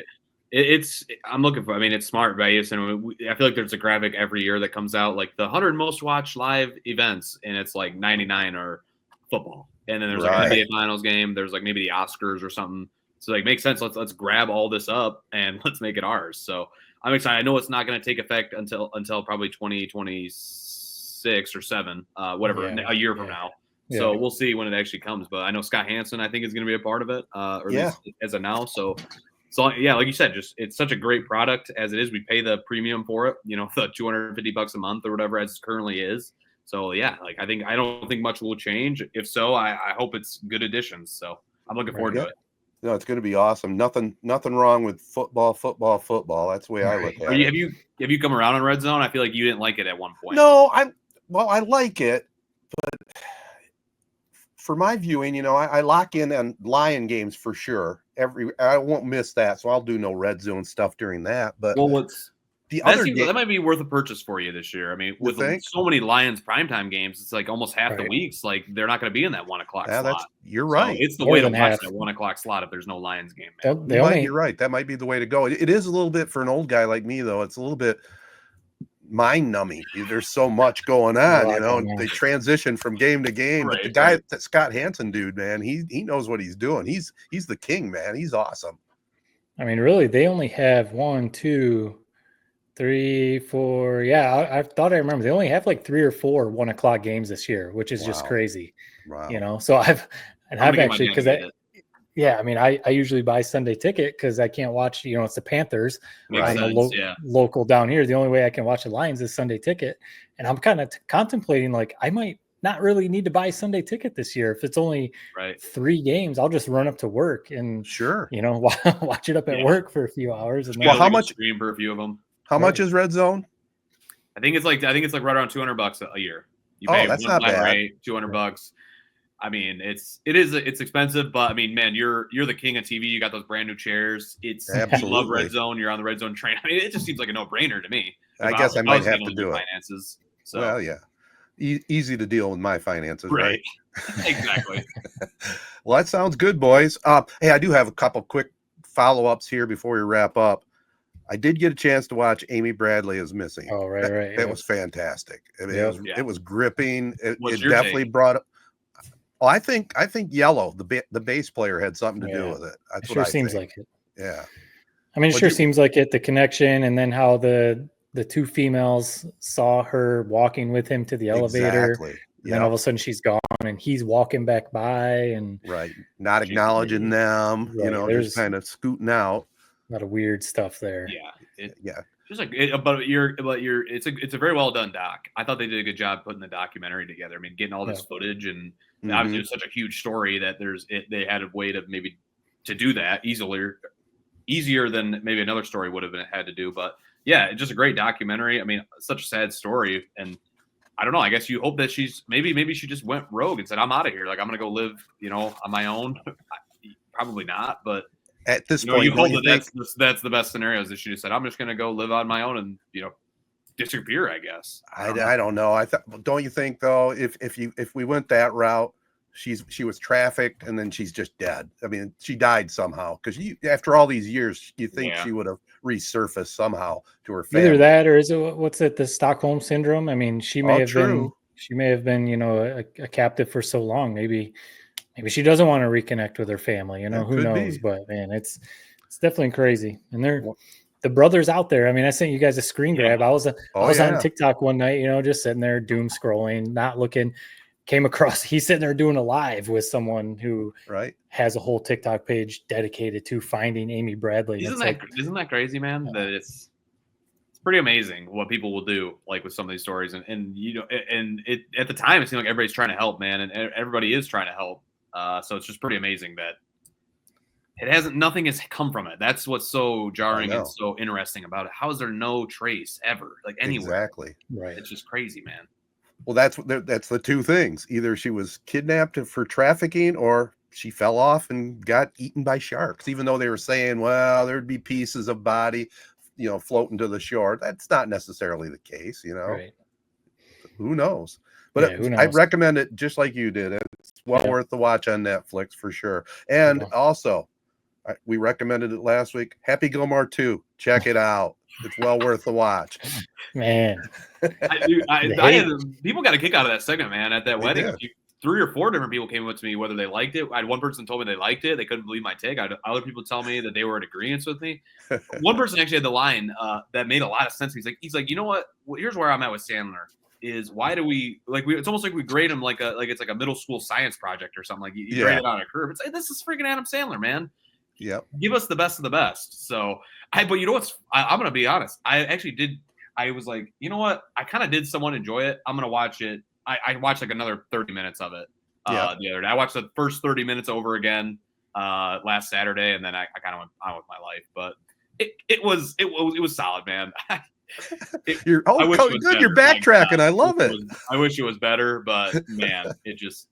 I'm looking for. I mean, it's smart, right? And I feel like there's a graphic every year that comes out, like the 100 most watched live events, and it's like 99 are football, and then there's like an NBA Finals game. There's like maybe the Oscars or something. So like, makes sense. Let's grab all this up and let's make it ours. So I'm excited. I know it's not going to take effect until probably 2026 or 7, whatever, a year from now. So we'll see when it actually comes. But I know Scott Hansen, I think, is going to be a part of it, or at least as of now. So yeah, like you said, just it's such a great product as it is. We pay the premium for it, the $250 a month or whatever as it currently is. So yeah, like I don't think much will change. If so, I hope it's good additions. So I'm looking forward to it. No, it's going to be awesome. Nothing wrong with football. That's the way I look at it. Have you come around on Red Zone? I feel like you didn't like it at one point. No, I like it, but for my viewing, I lock in on Lion games for sure. I won't miss that, so I'll do no Red Zone stuff during that. But that might be worth a purchase for you this year. I mean, with so many Lions primetime games, it's like almost half the weeks. Like they're not going to be in that 1 o'clock slot. You're right. So it's the way to watch that 1 o'clock slot if there's no Lions game. You're right. That might be the way to go. It is a little bit for an old guy like me, though. It's a little bit mind numbing. There's so much going on, they transition from game to game. But the guy, that Scott Hansen dude, man, he knows what he's doing. He's the king, man. He's awesome. I mean, really, they only have 1, 2, 3, 4. Yeah, I thought I remember they only have like 3 or 4 1 o'clock games this year, which is just crazy. Wow. So I've actually, because I mean, I usually buy Sunday ticket because I can't watch, it's the Panthers. I'm local down here. The only way I can watch the Lions is Sunday ticket. And I'm kind of contemplating, like, I might not really need to buy Sunday ticket this year. If it's only 3 games, I'll just run up to work and watch it up at work for a few hours. And how much stream for a few of them? How much is Red Zone? I think it's like right around $200 a year. You pay that's not bad. Rate, $200. I mean, it's expensive, but I mean, man, you're the king of TV. You got those brand new chairs. You love Red Zone. You're on the Red Zone train. I mean, it just seems like a no-brainer to me. I guess I might have to do it. Finances. So. Well, yeah, easy to deal with my finances, right? Exactly. Well, that sounds good, boys. Hey, I do have a couple quick follow-ups here before we wrap up. I did get a chance to watch Amy Bradley is Missing. Oh, right. That was fantastic. I mean, it was gripping. It definitely brought up. Well, I think Yellow, the bass player, had something to do with it. That's what I seems think. like it. Yeah. I mean, it sure seems like it, the connection, and then how the two females saw her walking with him to the elevator. Exactly. And then all of a sudden she's gone and he's walking back by and not acknowledging them, just kind of scooting out. A lot of weird stuff there. Just like it's a very well done doc. I thought they did a good job putting the documentary together. I mean, getting all this footage, and obviously it was such a huge story that they had a way to maybe to do that easier than maybe another story would have had to do. But yeah, just a great documentary. I mean, such a sad story, and I don't know. I guess you hope that she's maybe she just went rogue and said, "I'm out of here. Like I'm gonna go live, on my own." Probably not, but at this point, you hope that's the best scenario. Is that she just said, "I'm just gonna go live on my own and disappear." I guess. I don't know. Don't you think though? If we went that route, she was trafficked and then she's just dead. I mean, she died somehow because after all these years, you think she would have resurfaced somehow to her family. Either that, or is it the Stockholm syndrome? I mean, she may have been a captive for so long. Maybe she doesn't want to reconnect with her family. Who knows? But man, it's definitely crazy. And the brothers out there. I mean, I sent you guys a screen grab. I was on TikTok one night, just sitting there doom scrolling, not looking. Came across, he's sitting there doing a live with someone who has a whole TikTok page dedicated to finding Amy Bradley. Isn't that crazy, man? That it's pretty amazing what people will do, like with some of these stories, and it at the time it seemed like everybody's trying to help, man, and everybody is trying to help. So it's just pretty amazing that nothing has come from it. That's what's so jarring and so interesting about it. How is there no trace ever, like anywhere? Exactly. Right. It's just crazy, man. Well, that's the two things. Either she was kidnapped for trafficking or she fell off and got eaten by sharks, even though they were saying, well, there'd be pieces of body, floating to the shore. That's not necessarily the case, Right. Who knows? But who knows? I recommend it just like you did. It's well worth the watch on Netflix for sure. And also, we recommended it last week. Happy Gilmore 2. Check it out. It's well worth the watch. Man. People got a kick out of that segment, man, at that wedding. 3 or 4 different people came up to me whether they liked it. I had one person told me they liked it. They couldn't believe my take. I had other people tell me that they were in agreement with me. One person actually had the line that made a lot of sense. He's like, you know what? Here's where I'm at with Sandler. Is why do we it's almost like we grade him like it's like a middle school science project or something. Like you grade it on a curve. It's like, this is freaking Adam Sandler, man. Yep. Give us the best of the best. So but you know what's? I'm gonna be honest. I actually did. I was like, you know what? I kind of did somewhat enjoy it. I'm gonna watch it. I watched like another 30 minutes of it the other day. I watched the first 30 minutes over again last Saturday, and then I kind of went on with my life. But it was solid, man. You're good. You're backtracking. I love it. I wish it was better, but man, it just.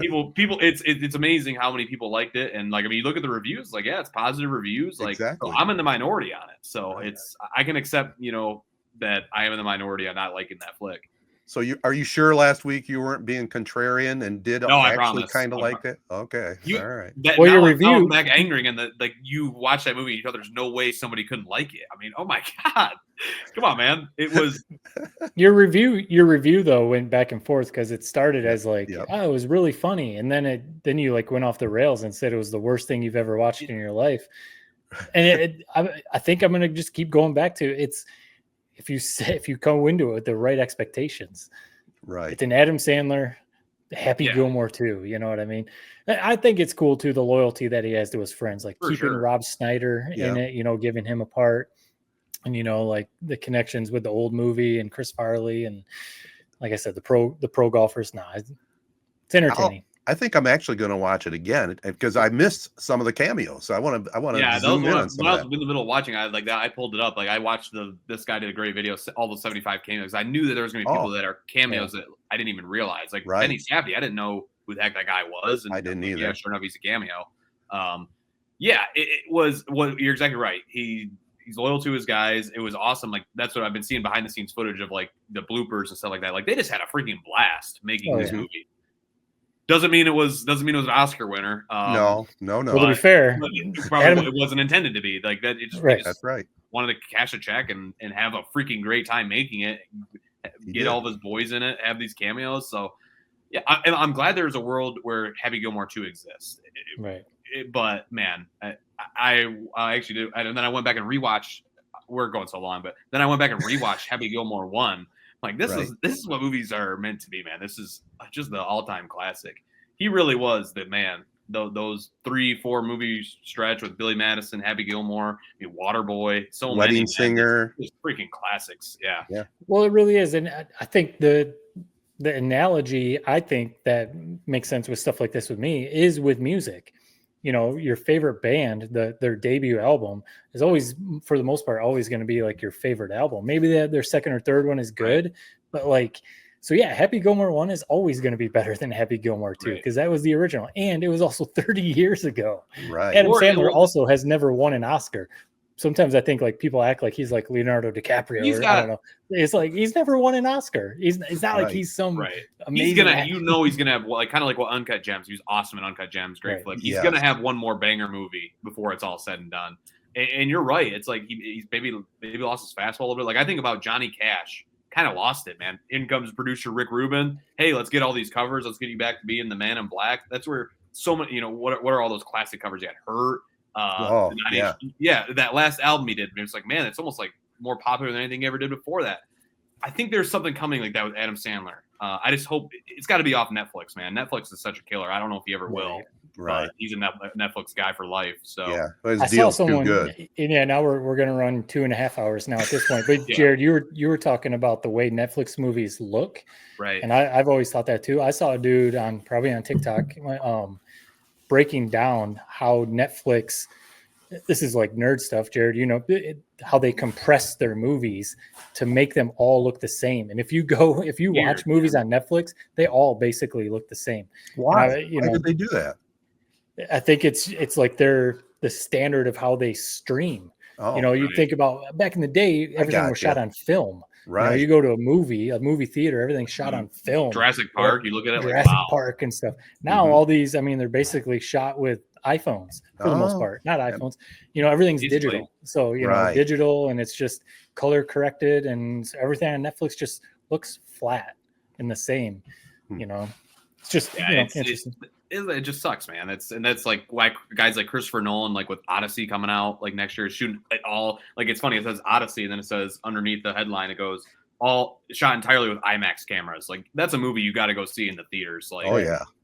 People it's amazing how many people liked it, and like, I mean, you look at the reviews, like, it's positive reviews, like, exactly. So I'm in the minority on it, so I can accept that I am in the minority on not liking that flick. So are you sure last week you weren't being contrarian and did actually kind of like it? Okay. All right. Your review. I'm back angry, and you watch that movie and you thought there's no way somebody couldn't like it. I mean, oh my God. Come on, man. It was your review though went back and forth because it started as like, oh, it was really funny. And then you like went off the rails and said it was the worst thing you've ever watched in your life. And I think I'm going to just keep going back to it's, if you go into it with the right expectations, right? It's an Adam Sandler, Happy Gilmore too. You know what I mean? I think it's cool too, the loyalty that he has to his friends, like keeping Rob Schneider in it, giving him a part, and like the connections with the old movie and Chris Farley, and like I said, the pro golfers. It's entertaining. I think I'm actually going to watch it again because I missed some of the cameos. So I want to zoom in on some when I was in the middle of watching, I pulled it up. Like I watched this guy did a great video, all the 75 cameos. I knew that there was going to be people that are cameos that I didn't even realize. Like Benny Safdie, I didn't know who the heck that guy was. And I didn't either. Yeah, sure enough, he's a cameo. It was what you're exactly right. He's loyal to his guys. It was awesome. Like that's what I've been seeing behind the scenes footage of like the bloopers and stuff like that. Like they just had a freaking blast making this movie. Doesn't mean it was an Oscar winner. No. Well, to be fair, it wasn't intended to be like that. It just, That's right. Wanted to cash a check and have a freaking great time making it. Get all of his boys in it. Have these cameos. So yeah, I'm glad there's a world where Happy Gilmore 2 exists. Right. But man, I actually did, and then I went back and rewatched. We're going so long, but then I went back and rewatched Happy Gilmore 1. Like this is what movies are meant to be, man. This is just the all-time classic. He really was the man. Those 3-4 movie stretch with Billy Madison, Happy Gilmore, Waterboy, so Wedding many Singer, just freaking classics. Yeah. Well, it really is, and I think the analogy I think that makes sense with stuff like this with me is with music. Your favorite band, their debut album is always, for the most part, always going to be like your favorite album. Maybe their second or third one is good, but like. So yeah, Happy Gilmore 1 is always going to be better than Happy Gilmore 2 because that was the original, and it was also 30 years ago. Right. Adam Sandler also has never won an Oscar. Sometimes I think like people act like he's like Leonardo DiCaprio. I don't know. It's like he's never won an Oscar. It's not like he's some amazing. He's gonna have like kind of like what Uncut Gems. He was awesome in Uncut Gems, great flick. He's gonna have one more banger movie before it's all said and done. And you're right. It's like he's maybe lost his fastball a little bit. Like I think about Johnny Cash. Kind of lost it, man. In comes producer Rick Rubin. Hey, let's get all these covers. Let's get you back to being the Man in Black. That's where so many, what are all those classic covers? You had Hurt. That last album he did. It's like, man, it's almost like more popular than anything he ever did before that. I think there's something coming like that with Adam Sandler. I just hope it's got to be off Netflix, man. Netflix is such a killer. I don't know if he ever will. Right. He's a Netflix guy for life. So his deal's too good. Yeah, now we're going to run 2.5 hours now at this point. But Jared, you were talking about the way Netflix movies look. Right. And I've always thought that too. I saw a dude probably on TikTok breaking down how Netflix, this is like nerd stuff, Jared, how they compress their movies to make them all look the same. And if you watch movies on Netflix, they all basically look the same. Why? Why did they do that? I think it's like they're the standard of how they stream. You think about back in the day, everything was shot on film. Right. You go to a movie theater, everything's shot on film. Jurassic Park, you look at it Jurassic Park and stuff. Now all these, they're basically shot with iPhones for the most part. Not iPhones. Everything's digital. So, digital, and it's just color corrected, and everything on Netflix just looks flat and the same. It's just interesting. It just sucks, man. That's like why guys like Christopher Nolan, like with Odyssey coming out like next year, shooting it all. Like it's funny, it says Odyssey, and then it says underneath the headline, it goes all shot entirely with IMAX cameras. Like that's a movie you got to go see in the theaters. Like,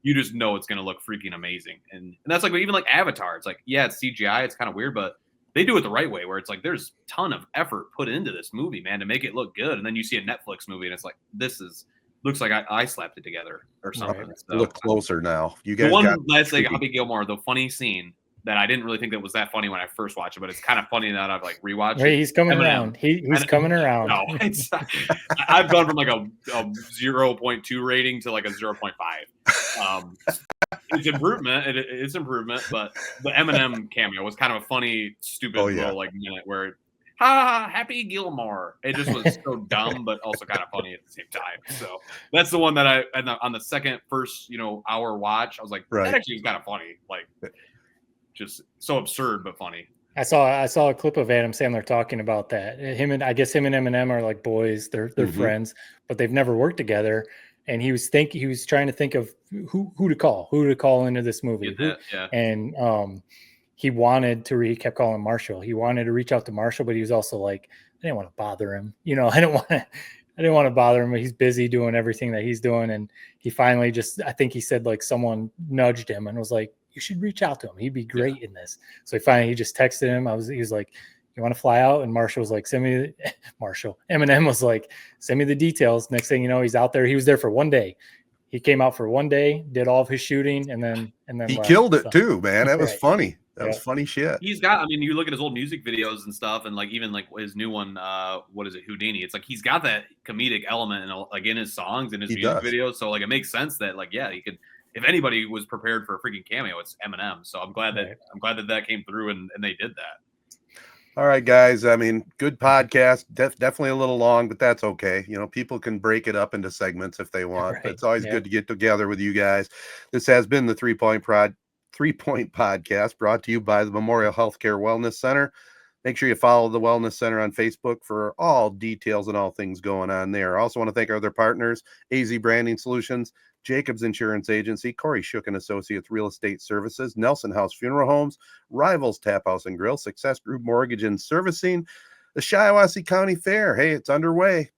you just know it's gonna look freaking amazing. And that's like even like Avatar. It's like it's CGI, it's kind of weird, but they do it the right way, where it's like there's a ton of effort put into this movie, man, to make it look good. And then you see a Netflix movie, and it's like looks like I slapped it together or something. Right. So, look closer now. You guys. The one last thing, Happy Gilmore, the funny scene that I didn't really think that was that funny when I first watched it, but it's kind of funny now that I've like rewatched it. He's coming around. He's coming around. No, I've gone from like a 0.2 rating to like a 0.5. It's improvement. It's improvement, but the Eminem cameo was kind of a funny, stupid little like minute where. Happy Gilmore. It just was so dumb, but also kind of funny at the same time. So that's the one that on the first hour watch, I was like, that actually was kind of funny. Like, just so absurd but funny. I saw a clip of Adam Sandler talking about that. I guess him and Eminem are like boys. They're friends, but they've never worked together. And he was trying to think of who to call into this movie. And he kept calling Marshall. He wanted to reach out to Marshall, but he was also like, I didn't want to bother him. I didn't want to bother him, but he's busy doing everything that he's doing. And he finally I think he said like someone nudged him and was like, you should reach out to him. He'd be great in this. So he just texted him. He was like, you want to fly out? And Marshall was like, Eminem was like, send me the details. Next thing you know, he's out there. He was there for one day. He came out for one day, did all of his shooting, and then he killed it too, man. That was funny. That was funny shit. He's got, you look at his old music videos and stuff, and like even like his new one, what is it, Houdini? It's like he's got that comedic element in his songs and his music videos. So like it makes sense that he could. If anybody was prepared for a freaking cameo, it's Eminem. So I'm glad that came through and they did that. All right, guys. Good podcast. Definitely a little long, but that's okay. People can break it up into segments if they want. But it's always good to get together with you guys. This has been the 3 Point Podcast, brought to you by the Memorial Healthcare Wellness Center. Make sure you follow the Wellness Center on Facebook for all details and all things going on there. I also want to thank our other partners, AZee Branding Solutions, Jacobs Insurance Agency, Kori Shook and Associates Real Estate Services, Nelson House Funeral Homes, Rivals Taphouse and Grille, Success Group Mortgage and Servicing, the Shiawassee County Fair. Hey, it's underway.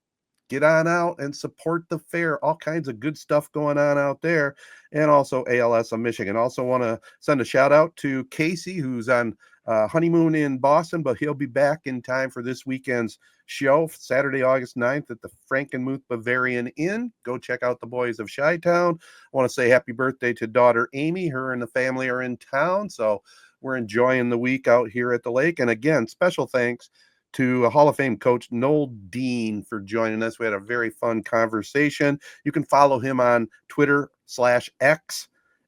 Get on out and support the fair. All kinds of good stuff going on out there. And also ALS of Michigan. Also want to send a shout out to Casey, who's on honeymoon in Boston, but he'll be back in time for this weekend's show, Saturday, August 9th at the Frankenmuth Bavarian Inn. Go check out the boys of Chi-Town. I want to say happy birthday to daughter Amy. Her and the family are in town, so we're enjoying the week out here at the lake. And again, special thanks to Hall of Fame coach Noel Dean for joining us. We had a very fun conversation. You can follow him on Twitter/X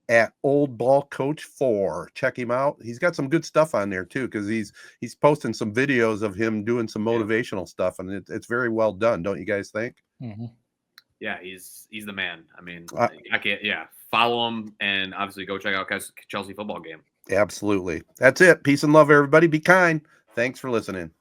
at oldballcoach4. Check him out. He's got some good stuff on there too, because he's posting some videos of him doing some motivational stuff, and it's very well done, don't you guys think? Mm-hmm. Yeah, he's the man. I mean, I can't. Yeah, follow him, and obviously go check out Chelsea football game. Absolutely. That's it. Peace and love, everybody. Be kind. Thanks for listening.